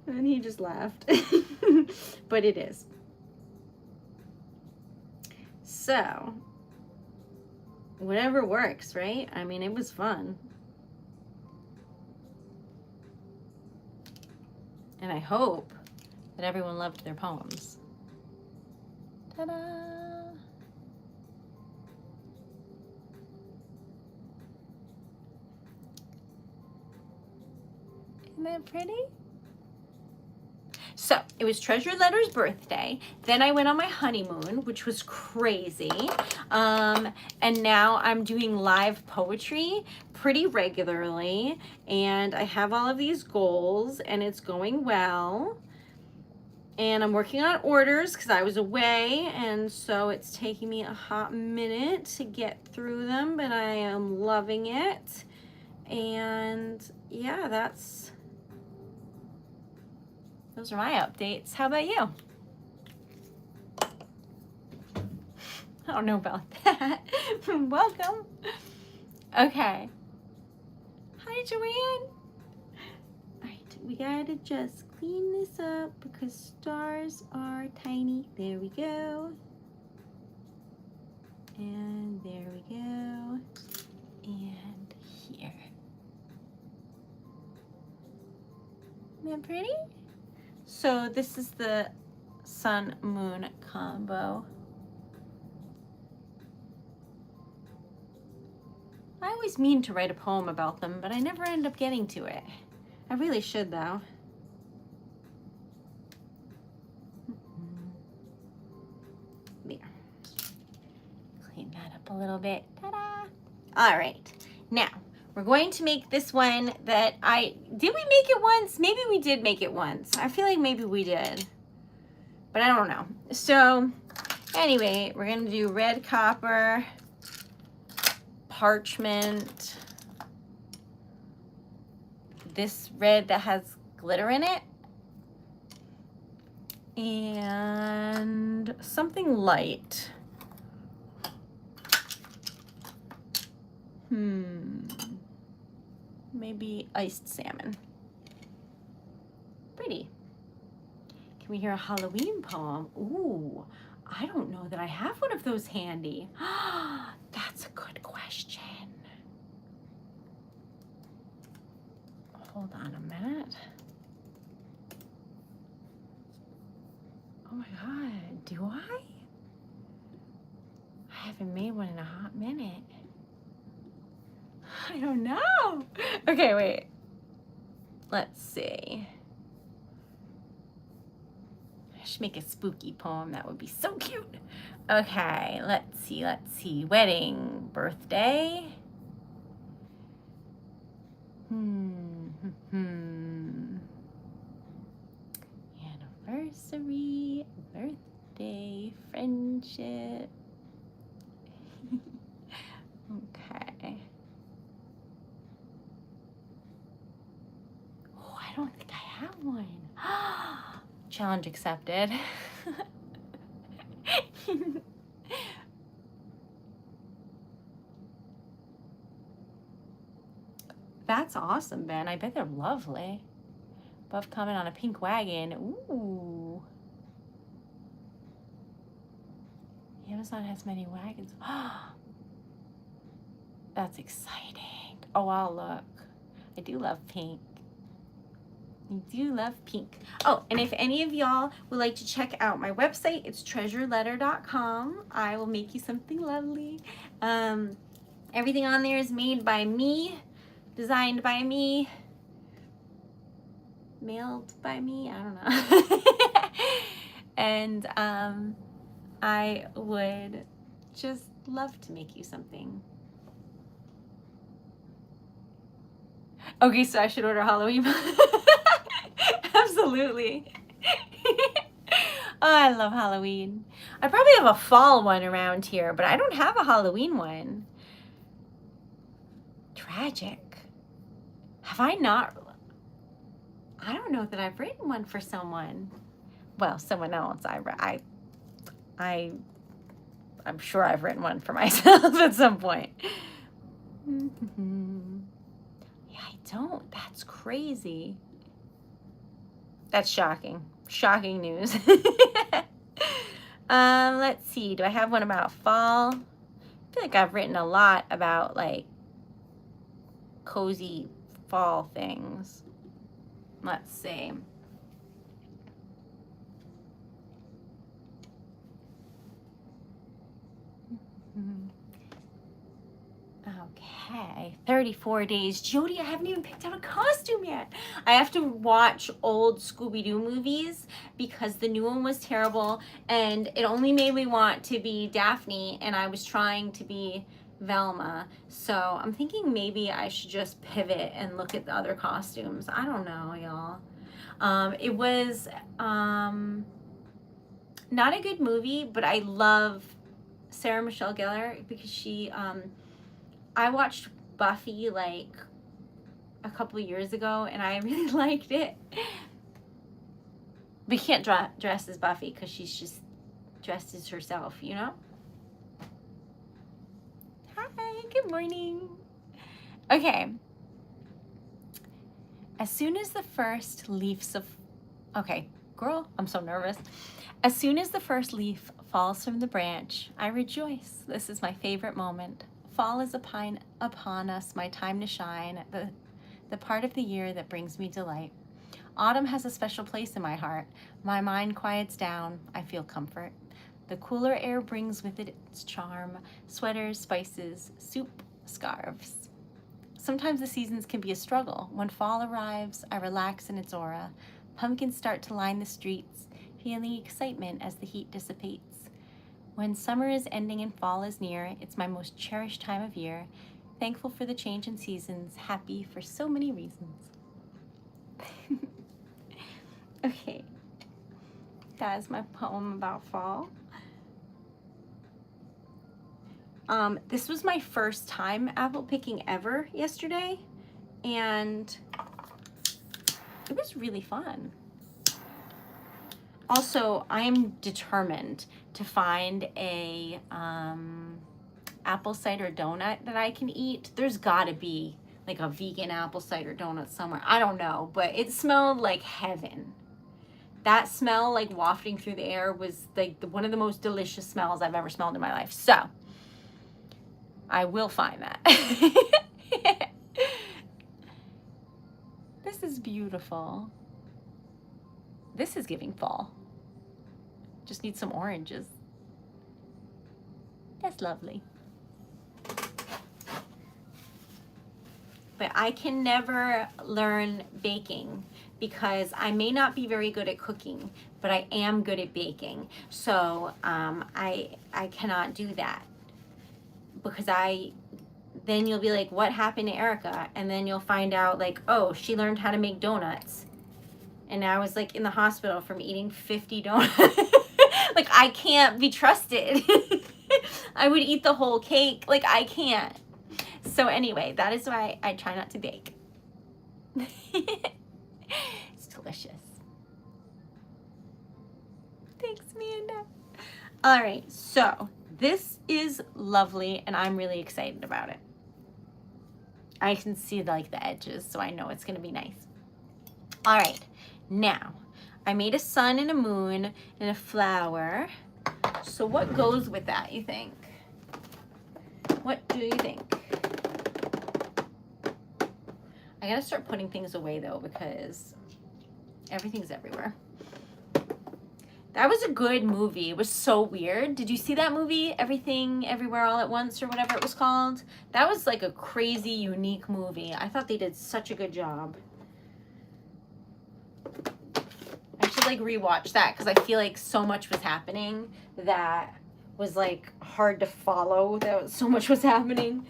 then he just laughed. But it is. So whatever works, right? I mean, it was fun. And I hope that everyone loved their poems. Ta-da! Isn't that pretty? So it was Treasured Letter's birthday. Then I went on my honeymoon, which was crazy. And now I'm doing live poetry pretty regularly. And I have all of these goals, and it's going well. And I'm working on orders because I was away, and so it's taking me a hot minute to get through them, but I am loving it. And yeah, those are my updates. How about you? I don't know about that. Welcome. Okay. Hi, Joanne. All right, we gotta just clean this up because stars are tiny. There we go. And there we go. And here. Isn't that pretty? So this is the sun-moon combo. I always mean to write a poem about them, but I never end up getting to it. I really should, though. There. Clean that up a little bit. Ta-da! All right. Now, we're going to make this one that did we make it once? Maybe we did make it once. I feel like maybe we did, but I don't know. So anyway, we're going to do red copper, parchment, this red that has glitter in it, and something light. Maybe iced salmon. Pretty. Can we hear a Halloween poem? Ooh, I don't know that I have one of those handy. That's a good question. Hold on a minute. Oh my God, do I? I haven't made one in a hot minute. I don't know. Okay, wait. Let's see. I should make a spooky poem. That would be so cute. Okay, let's see. Wedding, birthday. Anniversary, birthday, friendship. Okay. Oh, I don't think I have one. Challenge accepted. That's awesome, Ben. I bet they're lovely. Above comment on a pink wagon. Ooh. Amazon has many wagons. That's exciting. Oh, I'll look. I do love pink. I do love pink. Oh, and if any of y'all would like to check out my website, it's TreasuredLetter.com. I will make you something lovely. Everything on there is made by me, designed by me, mailed by me, I don't know. And I would just love to make you something. Okay, so I should order Halloween. Absolutely. Oh, I love Halloween. I probably have a fall one around here, but I don't have a Halloween one. Tragic. Have I not? I don't know that I've written one for someone. Well, someone else. I'm sure I've written one for myself at some point. Yeah, I don't. That's crazy. That's shocking. Shocking news. Let's see. Do I have one about fall? I feel like I've written a lot about like cozy fall things. Let's see. Okay, 34 days. Jody, I haven't even picked out a costume yet. I have to watch old Scooby-Doo movies because the new one was terrible and it only made me want to be Daphne and I was trying to be Velma. So I'm thinking maybe I should just pivot and look at the other costumes. I don't know, y'all. It was not a good movie, but I love Sarah Michelle Gellar because she... I watched Buffy like a couple years ago and I really liked it. But you can't dress as Buffy because she's just dressed as herself, you know? Hi, good morning. Okay. As soon as the first leaves of... Okay, girl, I'm so nervous. As soon as the first leaf falls from the branch, I rejoice. This is my favorite moment. Fall is upon us, my time to shine, the part of the year that brings me delight. Autumn has a special place in my heart. My mind quiets down, I feel comfort. The cooler air brings with it its charm, sweaters, spices, soup, scarves. Sometimes the seasons can be a struggle. When fall arrives, I relax in its aura. Pumpkins start to line the streets, feeling excitement as the heat dissipates. When summer is ending and fall is near, it's my most cherished time of year. Thankful for the change in seasons, happy for so many reasons. Okay, that is my poem about fall. This was my first time apple picking ever yesterday, and it was really fun. Also, I am determined to find a apple cider donut that I can eat. There's gotta be like a vegan apple cider donut somewhere. I don't know, but it smelled like heaven. That smell like wafting through the air was like one of the most delicious smells I've ever smelled in my life. So I will find that. This is beautiful. This is giving fall. Just need some oranges. That's lovely. But I can never learn baking because I may not be very good at cooking, but I am good at baking. So I cannot do that because then you'll be like, what happened to Erica? And then you'll find out like, oh, she learned how to make donuts. And I was like in the hospital from eating 50 donuts. Like, I can't be trusted. I would eat the whole cake. Like, I can't. So anyway, that is why I try not to bake. It's delicious. Thanks, Amanda. All right, so this is lovely, and I'm really excited about it. I can see like the edges, so I know it's gonna be nice. All right, now I made a sun and a moon and a flower. So what goes with that, you think? What do you think? I gotta start putting things away though, because Everything's everywhere. That was a good movie. It was so weird. Did you see that movie? Everything, Everywhere, All at Once, or whatever it was called? That was like a crazy, unique movie. I thought they did such a good job. I should like rewatch that because I feel like so much was happening that was like hard to follow. That so much was happening,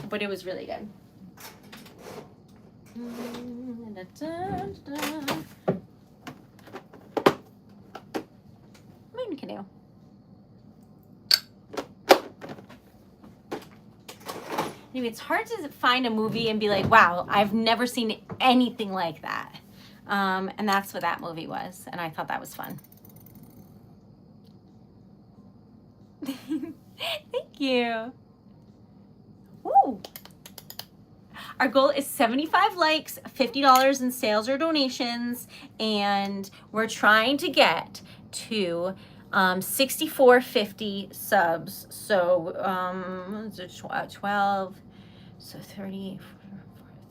but it was really good. Moon canoe. Anyway, it's hard to find a movie and be like, wow, I've never seen anything like that. And that's what that movie was. And I thought that was fun. Thank you. Woo. Our goal is 75 likes, $50 in sales or donations, and we're trying to get to 6450 subs. So 12, so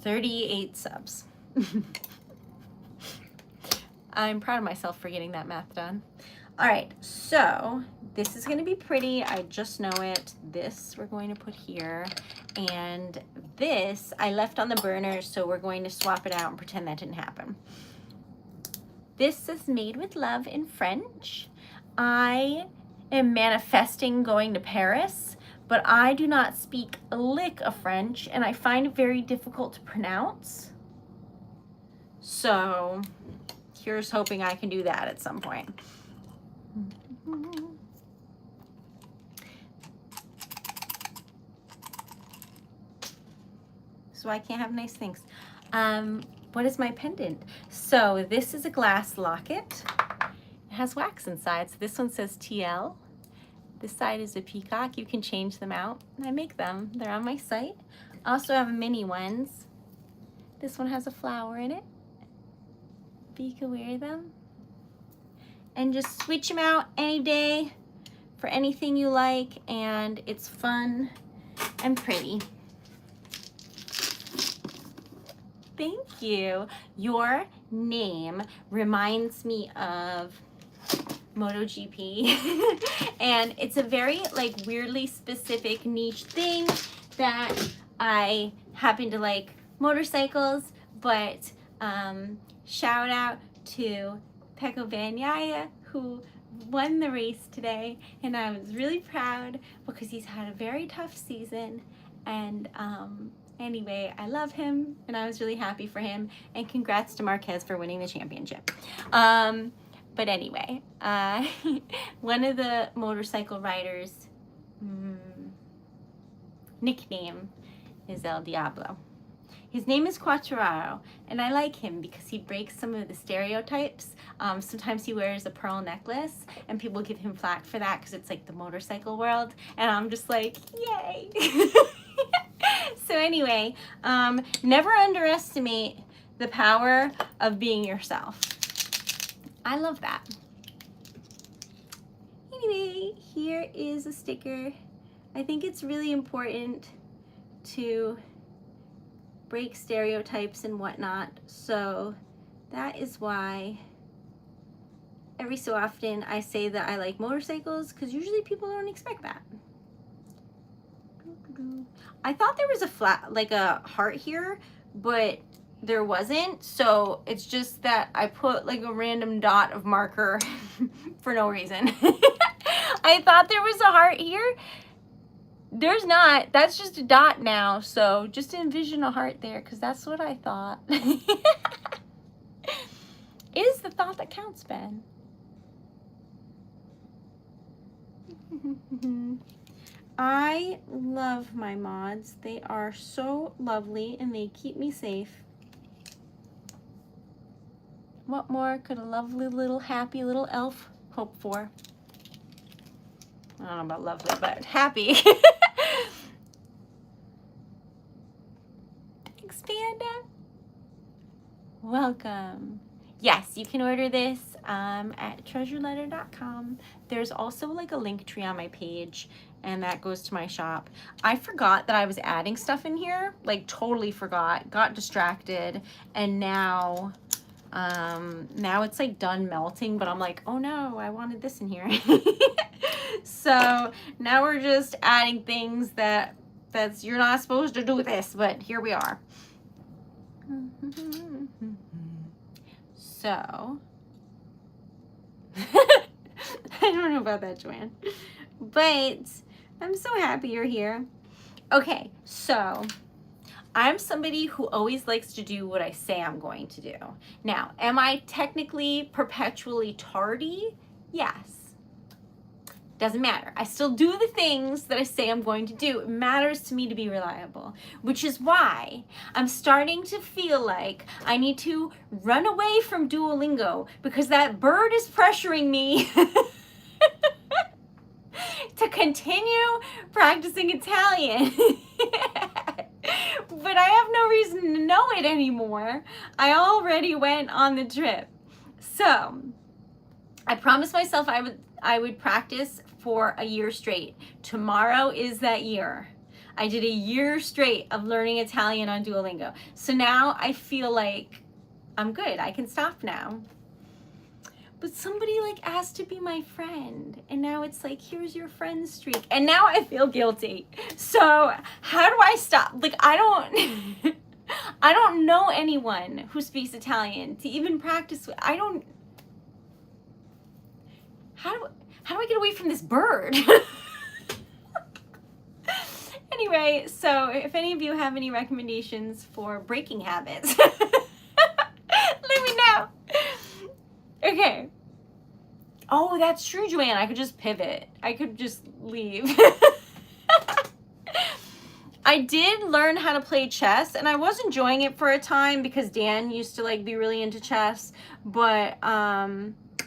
38 subs. I'm proud of myself for getting that math done. All right, so this is going to be pretty. I just know it. This we're going to put here. And this I left on the burner, so we're going to swap it out and pretend that didn't happen. This is Made with Love in French. I am manifesting going to Paris, but I do not speak a lick of French, and I find it very difficult to pronounce. So here's hoping I can do that at some point. So I can't have nice things. What is my pendant? So this is a glass locket. It has wax inside. So this one says TL. This side is a peacock. You can change them out. I make them. They're on my site. I also have mini ones. This one has a flower in it. But you can wear them. And just switch them out any day for anything you like. And it's fun and pretty. Thank you. Your name reminds me of MotoGP. And it's a very like weirdly specific niche thing that I happen to like motorcycles, but shout out to Pecco Bagnaia, who won the race today, and I was really proud because he's had a very tough season. And anyway, I love him, and I was really happy for him, and congrats to Marquez for winning the championship. But anyway, one of the motorcycle riders' nickname is El Diablo. His name is Quattraro, and I like him because he breaks some of the stereotypes. Sometimes he wears a pearl necklace, and people give him flack for that because it's like the motorcycle world, and I'm just like, yay! So anyway, never underestimate the power of being yourself. I love that. Anyway, here is a sticker. I think it's really important to break stereotypes and whatnot, so that is why every so often I say that I like motorcycles, because usually people don't expect that. I thought there was a like a heart here, but there wasn't, so it's just that I put like a random dot of marker for no reason. I thought there was a heart here. There's not. That's just a dot now, so just envision a heart there, because that's what I thought. It is the thought that counts, Ben. I love my mods. They are so lovely, and they keep me safe. What more could a lovely little happy little elf hope for? I don't know about lovely, but happy. Thanks, Panda. Welcome. Yes, you can order this at TreasuredLetter.com. There's also like a link tree on my page, and that goes to my shop. I forgot that I was adding stuff in here, like totally forgot, got distracted, and now Now it's like done melting, but I'm like, oh no, I wanted this in here. So now we're just adding things that's you're not supposed to do this, but here we are. So I don't know about that, Joanne, but I'm so happy you're here. Okay, so I'm somebody who always likes to do what I say I'm going to do. Now, am I technically perpetually tardy? Yes. Doesn't matter. I still do the things that I say I'm going to do. It matters to me to be reliable, which is why I'm starting to feel like I need to run away from Duolingo because that bird is pressuring me to continue practicing Italian. But I have no reason to know it anymore. I already went on the trip. So I promised myself I would practice for a year straight. Tomorrow is that year. I did a year straight of learning Italian on Duolingo. So now I feel like I'm good. I can stop now. But somebody like asked to be my friend, and now it's like, here's your friend streak, and now I feel guilty. So how do I stop? Like, I don't know anyone who speaks Italian to even practice with. How do I get away from this bird? Anyway, so if any of you have any recommendations for breaking habits, let me know. Okay. Oh, that's true, Joanne. I could just pivot. I could just leave. I did learn how to play chess, and I was enjoying it for a time because Dan used to like be really into chess, but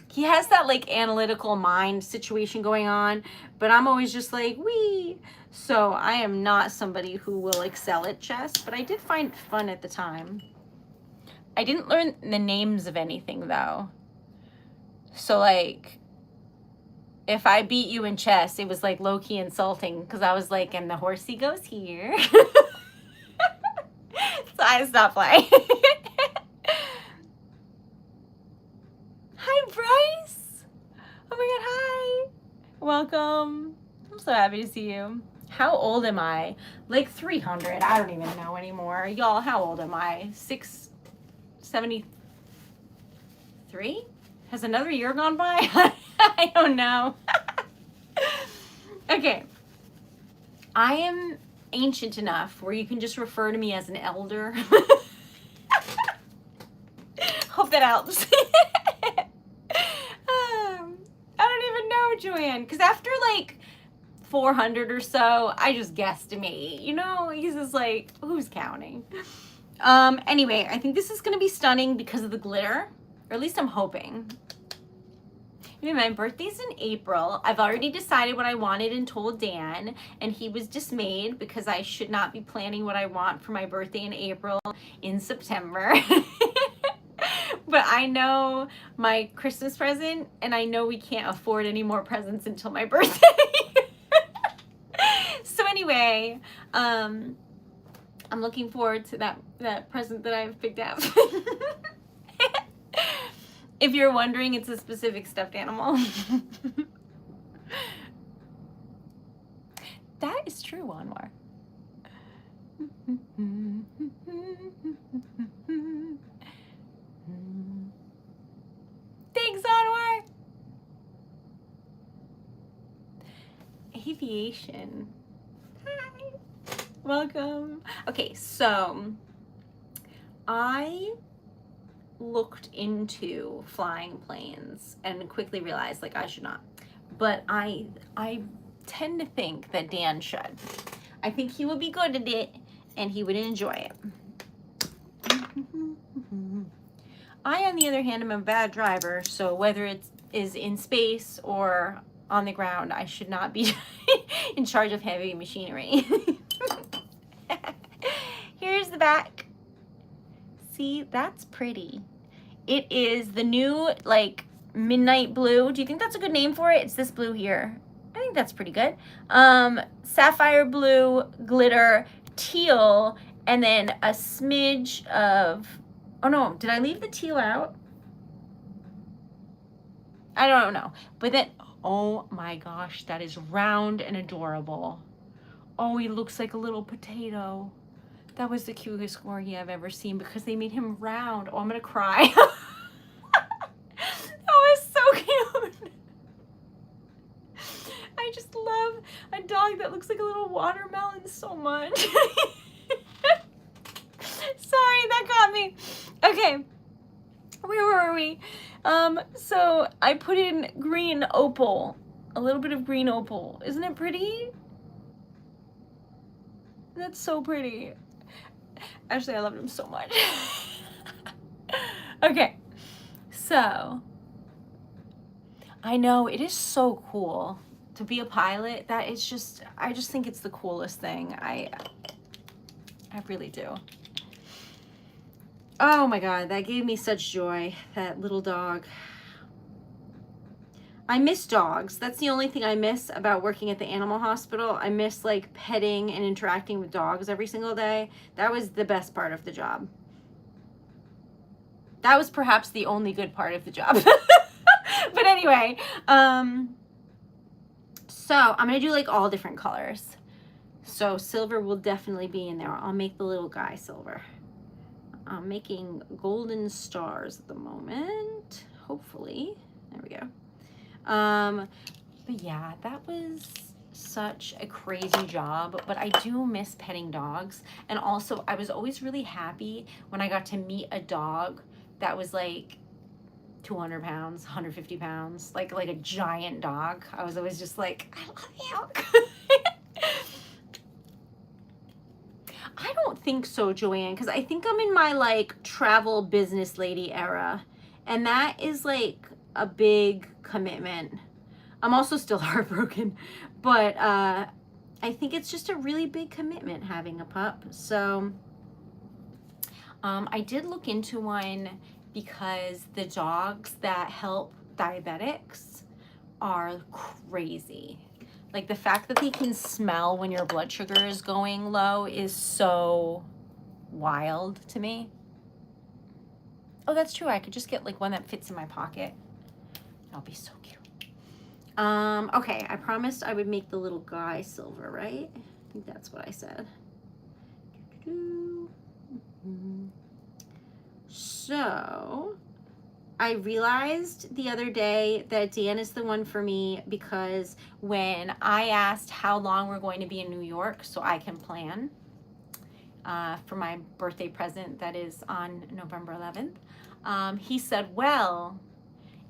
he has that like analytical mind situation going on, but I'm always just like, wee. So I am not somebody who will excel at chess, but I did find it fun at the time. I didn't learn the names of anything though. So like, if I beat you in chess, it was like low-key insulting because I was like, and the horsey goes here. So I stopped playing. Hi, Bryce. Oh my God, hi. Welcome. I'm so happy to see you. How old am I? Like 300. I don't even know anymore. Y'all, how old am I? 673? Has another year gone by? I don't know. Okay. I am ancient enough where you can just refer to me as an elder. Hope that helps. I don't even know, Joanne, because after like 400 or so, I just guesstimate. You know, he's just like, who's counting? Anyway, I think this is going to be stunning because of the glitter. Or at least I'm hoping. Anyway, my birthday's in April. I've already decided what I wanted and told Dan, and he was dismayed because I should not be planning what I want for my birthday in April in September. But I know my Christmas present, and I know we can't afford any more presents until my birthday. So anyway, I'm looking forward to that present that I've picked out. If you're wondering, it's a specific stuffed animal. That is true, Anwar. Thanks, Anwar. Aviation. Hi. Welcome. Okay, so I looked into flying planes and quickly realized like I should not, but I tend to think that Dan should. I think he would be good at it and he would enjoy it. I, on the other hand, am a bad driver, so whether it is in space or on the ground, I should not be in charge of heavy machinery. Here's the back. See, that's pretty. It is the new, like, midnight blue. Do you think that's a good name for it? It's this blue here. I think that's pretty good. Sapphire blue, glitter, teal, and then a smidge of, oh no, did I leave the teal out? I don't know. But then, oh my gosh, that is round and adorable. Oh, he looks like a little potato. That was the cutest corgi I've ever seen because they made him round. Oh, I'm gonna cry. That was so cute. I just love a dog that looks like a little watermelon so much. Sorry, that got me. Okay, where were we? So I put in green opal, a little bit of green opal. Isn't it pretty? That's so pretty. Actually, I loved him so much. Okay, so I know it is so cool to be a pilot. That it's just, I just think it's the coolest thing. I really do. Oh my God, that gave me such joy, that little dog. I miss dogs. That's the only thing I miss about working at the animal hospital. I miss like petting and interacting with dogs every single day. That was the best part of the job. That was perhaps the only good part of the job. But anyway, so I'm gonna do like all different colors. So silver will definitely be in there. I'll make the little guy silver. I'm making golden stars at the moment, hopefully. There we go. But yeah, that was such a crazy job, but I do miss petting dogs. And also I was always really happy when I got to meet a dog that was like 200 pounds, 150 pounds, like a giant dog. I was always just like, I love you. I don't think so, Joanne, because I think I'm in my like travel business lady era, and that is like a big commitment. I'm also still heartbroken, but I think it's just a really big commitment having a pup. So I did look into one because the dogs that help diabetics are crazy. Like the fact that they can smell when your blood sugar is going low is so wild to me. Oh, that's true. I could just get like one that fits in my pocket. That'll be so cute. Okay, I promised I would make the little guy silver, right? I think that's what I said. So I realized the other day that Dan is the one for me because when I asked how long we're going to be in New York so I can plan for my birthday present that is on November 11th, he said, well,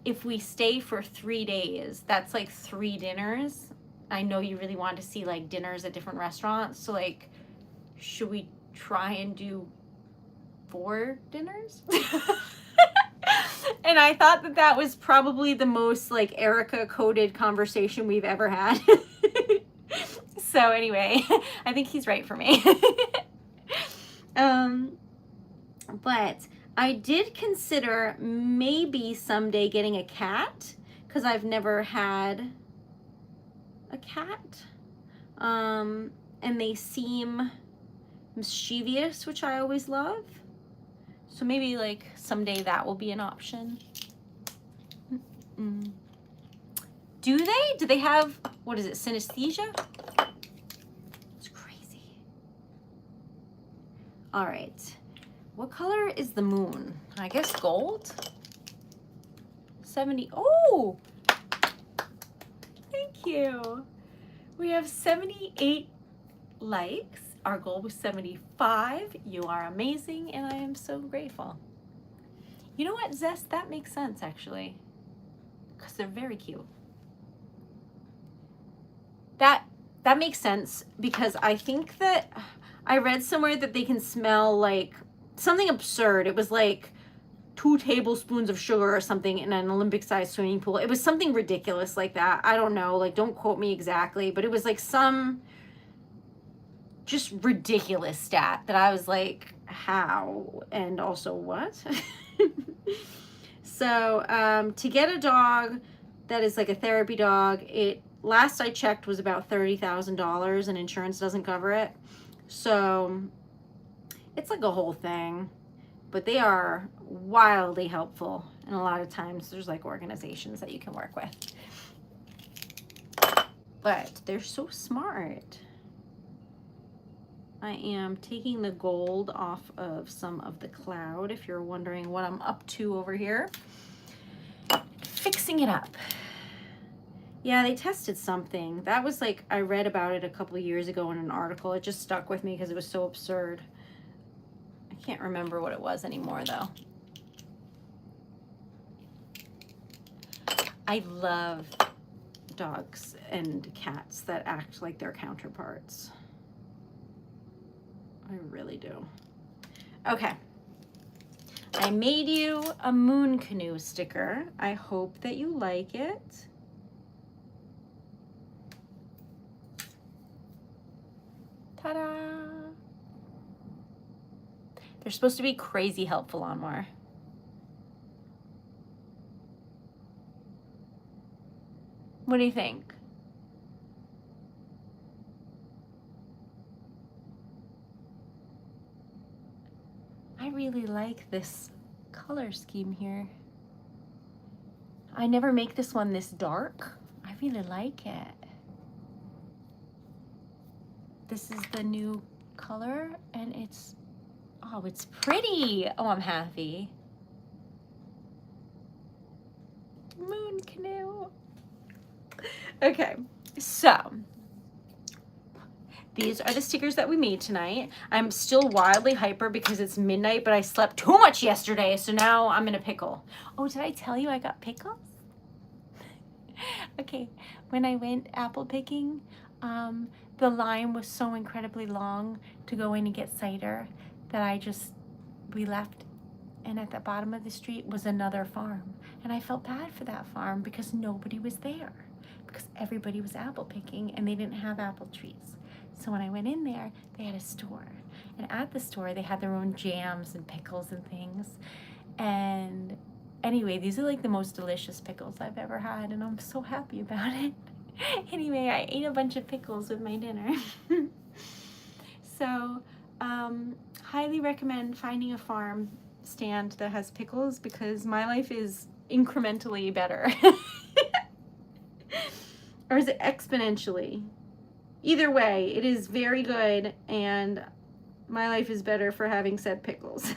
if we stay for 3 days, that's like 3 dinners. I know you really want to see like dinners at different restaurants. So like, should we try and do 4 dinners? And I thought that that was probably the most like Erica coded conversation we've ever had. So anyway, I think he's right for me. But I did consider maybe someday getting a cat because I've never had a cat. And they seem mischievous, which I always love. So maybe like someday that will be an option. Do they? Do they have, what is it, synesthesia? It's crazy. All right. What color is the moon? I guess gold? 70. Oh! Thank you. We have 78 likes. Our goal was 75. You are amazing, and I am so grateful. You know what, Zest? That makes sense, actually, because they're very cute. That makes sense because I think that I read somewhere that they can smell like something absurd. It was like 2 tablespoons of sugar or something in an Olympic-sized swimming pool. It was something ridiculous like that. I don't know. Like, don't quote me exactly, but it was like some just ridiculous stat that I was like, how? And also what? So to get a dog that is like a therapy dog, it last I checked was about $30,000 and insurance doesn't cover it. So it's like a whole thing. but they are wildly helpful. And a lot of times there's like organizations that you can work with. But they're so smart. I am taking the gold off of some of the cloud, if you're wondering what I'm up to over here. Fixing it up. Yeah, they tested something. That was like, I read about it a couple of years ago in an article. It just stuck with me because it was so absurd. I can't remember what it was anymore though. I love dogs and cats that act like their counterparts. I really do. Okay. I made you a moon canoe sticker. I hope that you like it. Ta-da! They're supposed to be crazy helpful on more. What do you think? I really like this color scheme here. I never make this one this dark. I really like it. This is the new color and it's, oh, it's pretty. Oh, I'm happy. Moon canoe. Okay, so these are the stickers that we made tonight. I'm still wildly hyper because it's midnight, but I slept too much yesterday, so now I'm in a pickle. Oh, did I tell you I got pickles? Okay, when I went apple picking, the line was so incredibly long to go in and get cider that we left, and at the bottom of the street was another farm. And I felt bad for that farm because nobody was there, because everybody was apple picking and they didn't have apple trees. So when I went in there, they had a store. And at the store, they had their own jams and pickles and things. And anyway, these are like the most delicious pickles I've ever had, and I'm so happy about it. Anyway, I ate a bunch of pickles with my dinner. So, highly recommend finding a farm stand that has pickles because my life is incrementally better. Or is it exponentially? Either way, it is very good, and my life is better for having said pickles.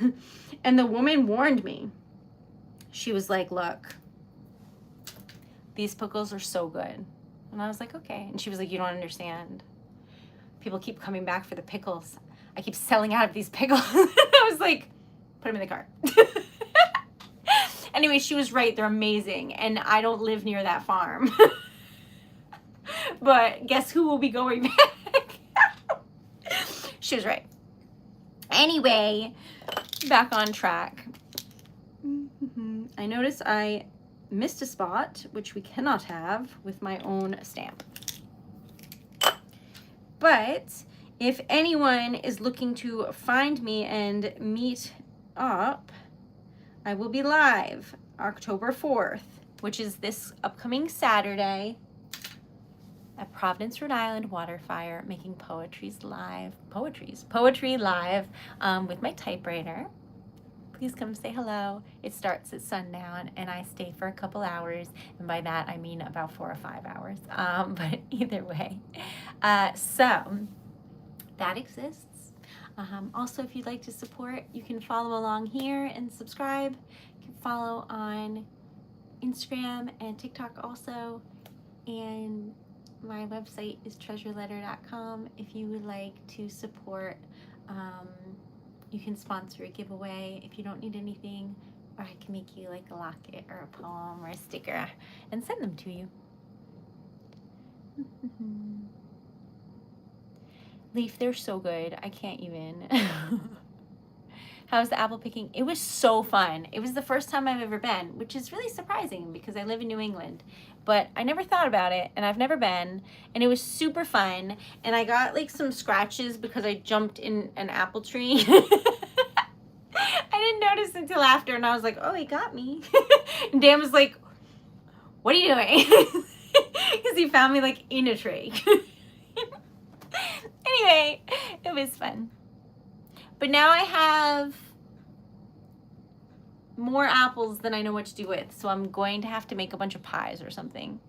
And the woman warned me. She was like, look, these pickles are so good. And I was like, okay. And she was like, you don't understand. People keep coming back for the pickles. I keep selling out of these pickles. I was like, put them in the car. Anyway, she was right. They're amazing. And I don't live near that farm. But guess who will be going back? She was right. Anyway, back on track. I noticed I missed a spot, which we cannot have with my own stamp. But if anyone is looking to find me and meet up, I will be live October 4th, which is this upcoming Saturday, at Providence, Rhode Island Waterfire, making poetry live with my typewriter. Please come say hello. It starts at sundown and I stay for a couple hours, and by that I mean about 4 or 5 hours, but either way. So that exists. Also, if you'd like to support, you can follow along here and subscribe. You can follow on Instagram and TikTok also, and my website is TreasuredLetter.com. If you would like to support, you can sponsor a giveaway if you don't need anything, or I can make you like a locket or a poem or a sticker and send them to you. Leaf, they're so good. I can't even. How's the apple picking? It was so fun. It was the first time I've ever been, which is really surprising because I live in New England. But I never thought about it, and I've never been, and it was super fun. And I got like some scratches because I jumped in an apple tree. I didn't notice until after, and I was like, oh, he got me. And Dan was like, what are you doing? Because he found me like in a tree. Anyway, it was fun. But now I have more apples than I know what to do with. So I'm going to have to make a bunch of pies or something.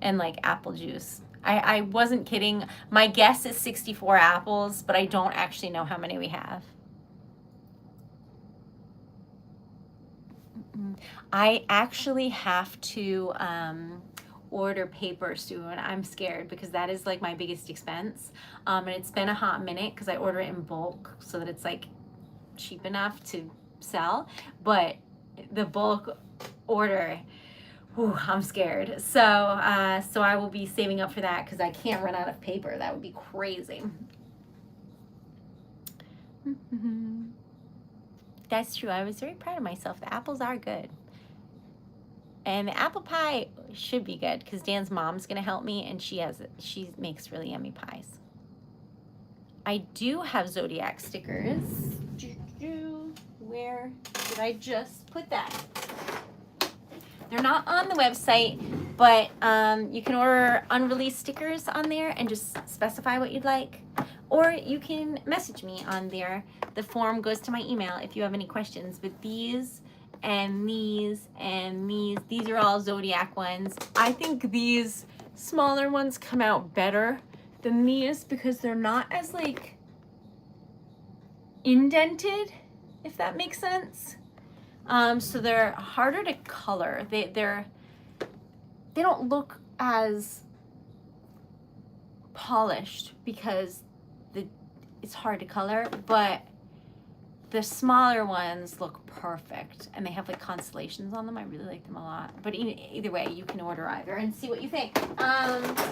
And like apple juice. I wasn't kidding. My guess is 64 apples, but I don't actually know how many we have. I actually have to order paper soon. I'm scared because that is like my biggest expense. And it's been a hot minute because I order it in bulk so that it's like cheap enough to sell. But the bulk order, whew, I'm scared. So I will be saving up for that because I can't run out of paper. That would be crazy. That's true. I was very proud of myself. The apples are good. And the apple pie should be good because Dan's mom's going to help me, and she makes really yummy pies. I do have Zodiac stickers. Where did I just put that? They're not on the website, but you can order unreleased stickers on there and just specify what you'd like. Or you can message me on there. The form goes to my email if you have any questions. But these and these and these are all Zodiac ones. I think these smaller ones come out better than these because they're not as like indented, if that makes sense. So they're harder to color. They don't look as polished because it's hard to color, but the smaller ones look perfect, and they have like constellations on them. I really like them a lot. But either way, you can order either and see what you think. But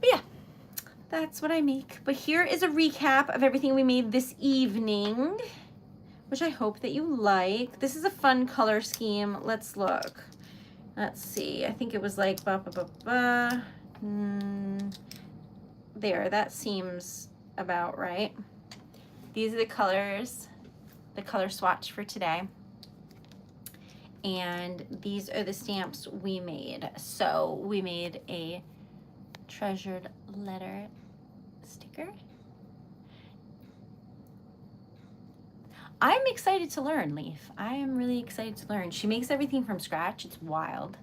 yeah, that's what I make. But here is a recap of everything we made this evening, which I hope that you like. This is a fun color scheme. Let's look. Let's see. I think it was like there. That seems about right. These are the colors, the color swatch for today. And these are the stamps we made. So we made a treasured letter sticker. I'm excited to learn, Leaf. I am really excited to learn. She makes everything from scratch. It's wild.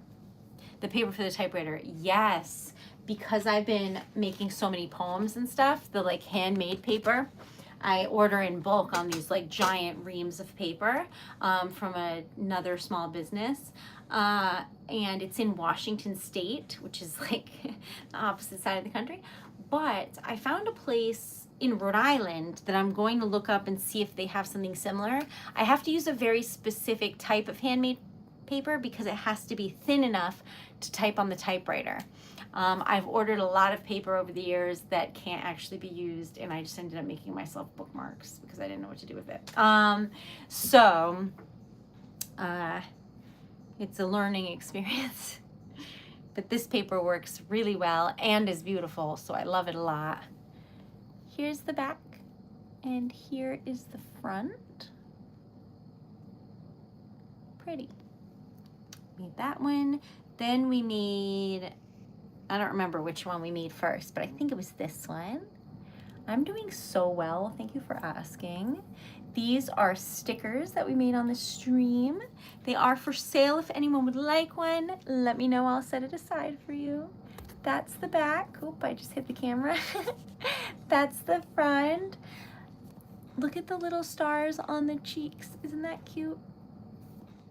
The paper for the typewriter, yes. Because I've been making so many poems and stuff, the like handmade paper, I order in bulk on these like giant reams of paper from another small business. And it's in Washington State, which is like the opposite side of the country. But I found a place in Rhode Island that I'm going to look up and see if they have something similar. I have to use a very specific type of handmade paper because it has to be thin enough to type on the typewriter. I've ordered a lot of paper over the years that can't actually be used, and I just ended up making myself bookmarks because I didn't know what to do with it. It's a learning experience. But this paper works really well and is beautiful, so I love it a lot. Here's the back, and here is the front. Pretty. Made that one. Then we made, I don't remember which one we made first, but I think it was this one. I'm doing so well. Thank you for asking. These are stickers that we made on the stream. They are for sale if anyone would like one. Let me know. I'll set it aside for you. That's the back. Oop, I just hit the camera. That's the front. Look at the little stars on the cheeks. Isn't that cute?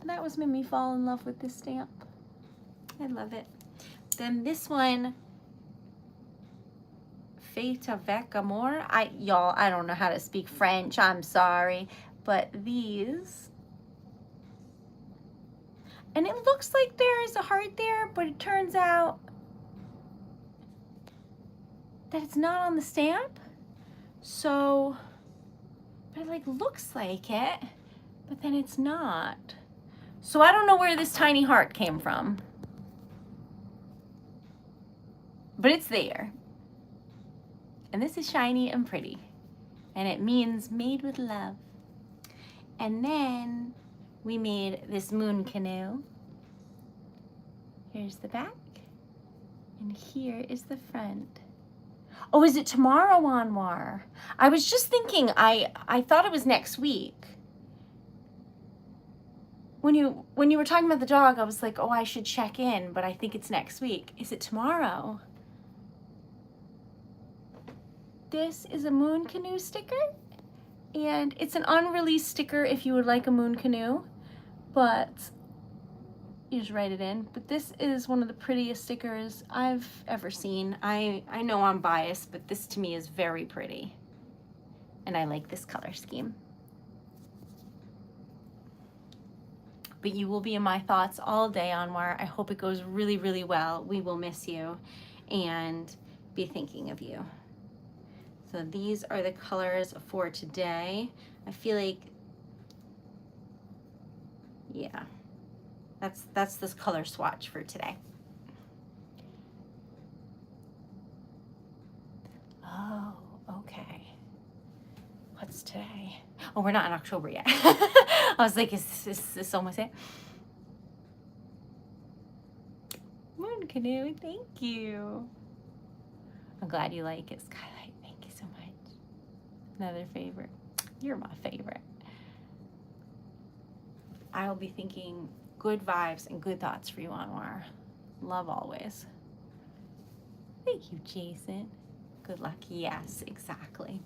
That was made me fall in love with this stamp. I love it. Then this one, Fait avec amour. Y'all, I don't know how to speak French. I'm sorry. But these, and it looks like there is a heart there, but it turns out that it's not on the stamp. So, but it like looks like it, but then it's not. So I don't know where this tiny heart came from, but it's there. And this is shiny and pretty, and it means made with love. And then we made this moon canoe. Here's the back, and here is the front. Oh, is it tomorrow, Anwar? I was just thinking, I thought it was next week. when you were talking about the dog, I was like, oh, I should check in, but I think it's next week. Is it tomorrow? This is a moon canoe sticker, and it's an unreleased sticker if you would like a moon canoe, but you just write it in. But this is one of the prettiest stickers I've ever seen. I know I'm biased, but this to me is very pretty, and I like this color scheme. But you will be in my thoughts all day, Anwar. I hope it goes really, really well. We will miss you and be thinking of you. So these are the colors for today. I feel like, yeah, that's this color swatch for today. Oh, okay. What's today? Oh, we're not in October yet. I was like, is this almost it? Moon canoe, thank you. I'm glad you like it, Skylight. Thank you so much. Another favorite. You're my favorite. I'll be thinking good vibes and good thoughts for you, Anwar. Love always. Thank you, Jason. Good luck. Yes, exactly.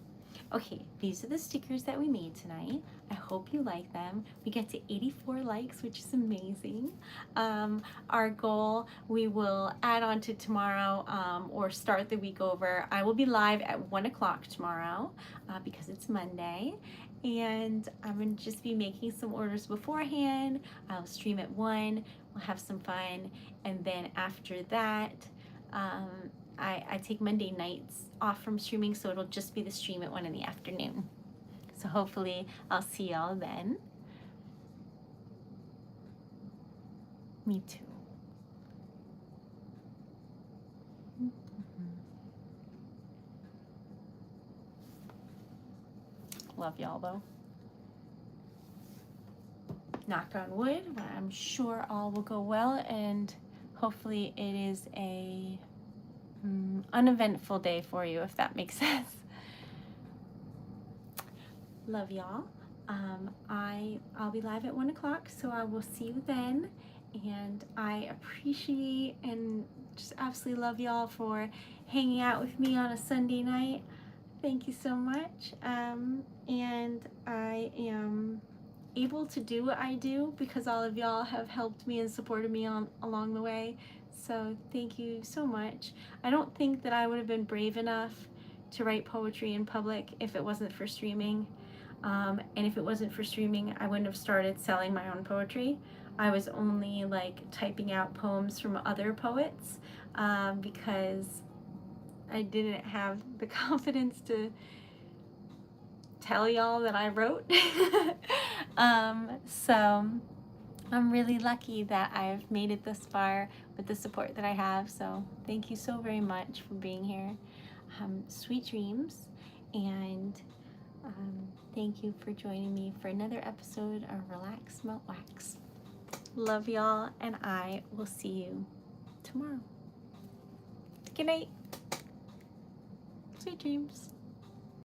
Okay, these are the stickers that we made tonight. I hope you like them. We get to 84 likes, which is amazing. Our goal, we will add on to tomorrow or start the week over. I will be live at 1 o'clock tomorrow because it's Monday. And I'm going to just be making some orders beforehand. I'll stream at 1. We'll have some fun. And then after that, I take Monday nights off from streaming, so it'll just be the stream at 1 in the afternoon. So hopefully I'll see y'all then. Me too. Love y'all though. Knock on wood, but I'm sure all will go well, and hopefully it is a uneventful day for you, if that makes sense. Love y'all. I'll be live at 1 o'clock, so I will see you then. And I appreciate and just absolutely love y'all for hanging out with me on a Sunday night. Thank you so much. And I am able to do what I do because all of y'all have helped me and supported me along the way. So thank you so much. I don't think that I would have been brave enough to write poetry in public if it wasn't for streaming. And if it wasn't for streaming, I wouldn't have started selling my own poetry. I was only like typing out poems from other poets because I didn't have the confidence to tell y'all that I wrote. So I'm really lucky that I've made it this far with the support that I have. So thank you so very much for being here. Sweet dreams, and thank you for joining me for another episode of Relax, Melt, Wax. Love y'all, and I will see you tomorrow. Good night. Sweet dreams.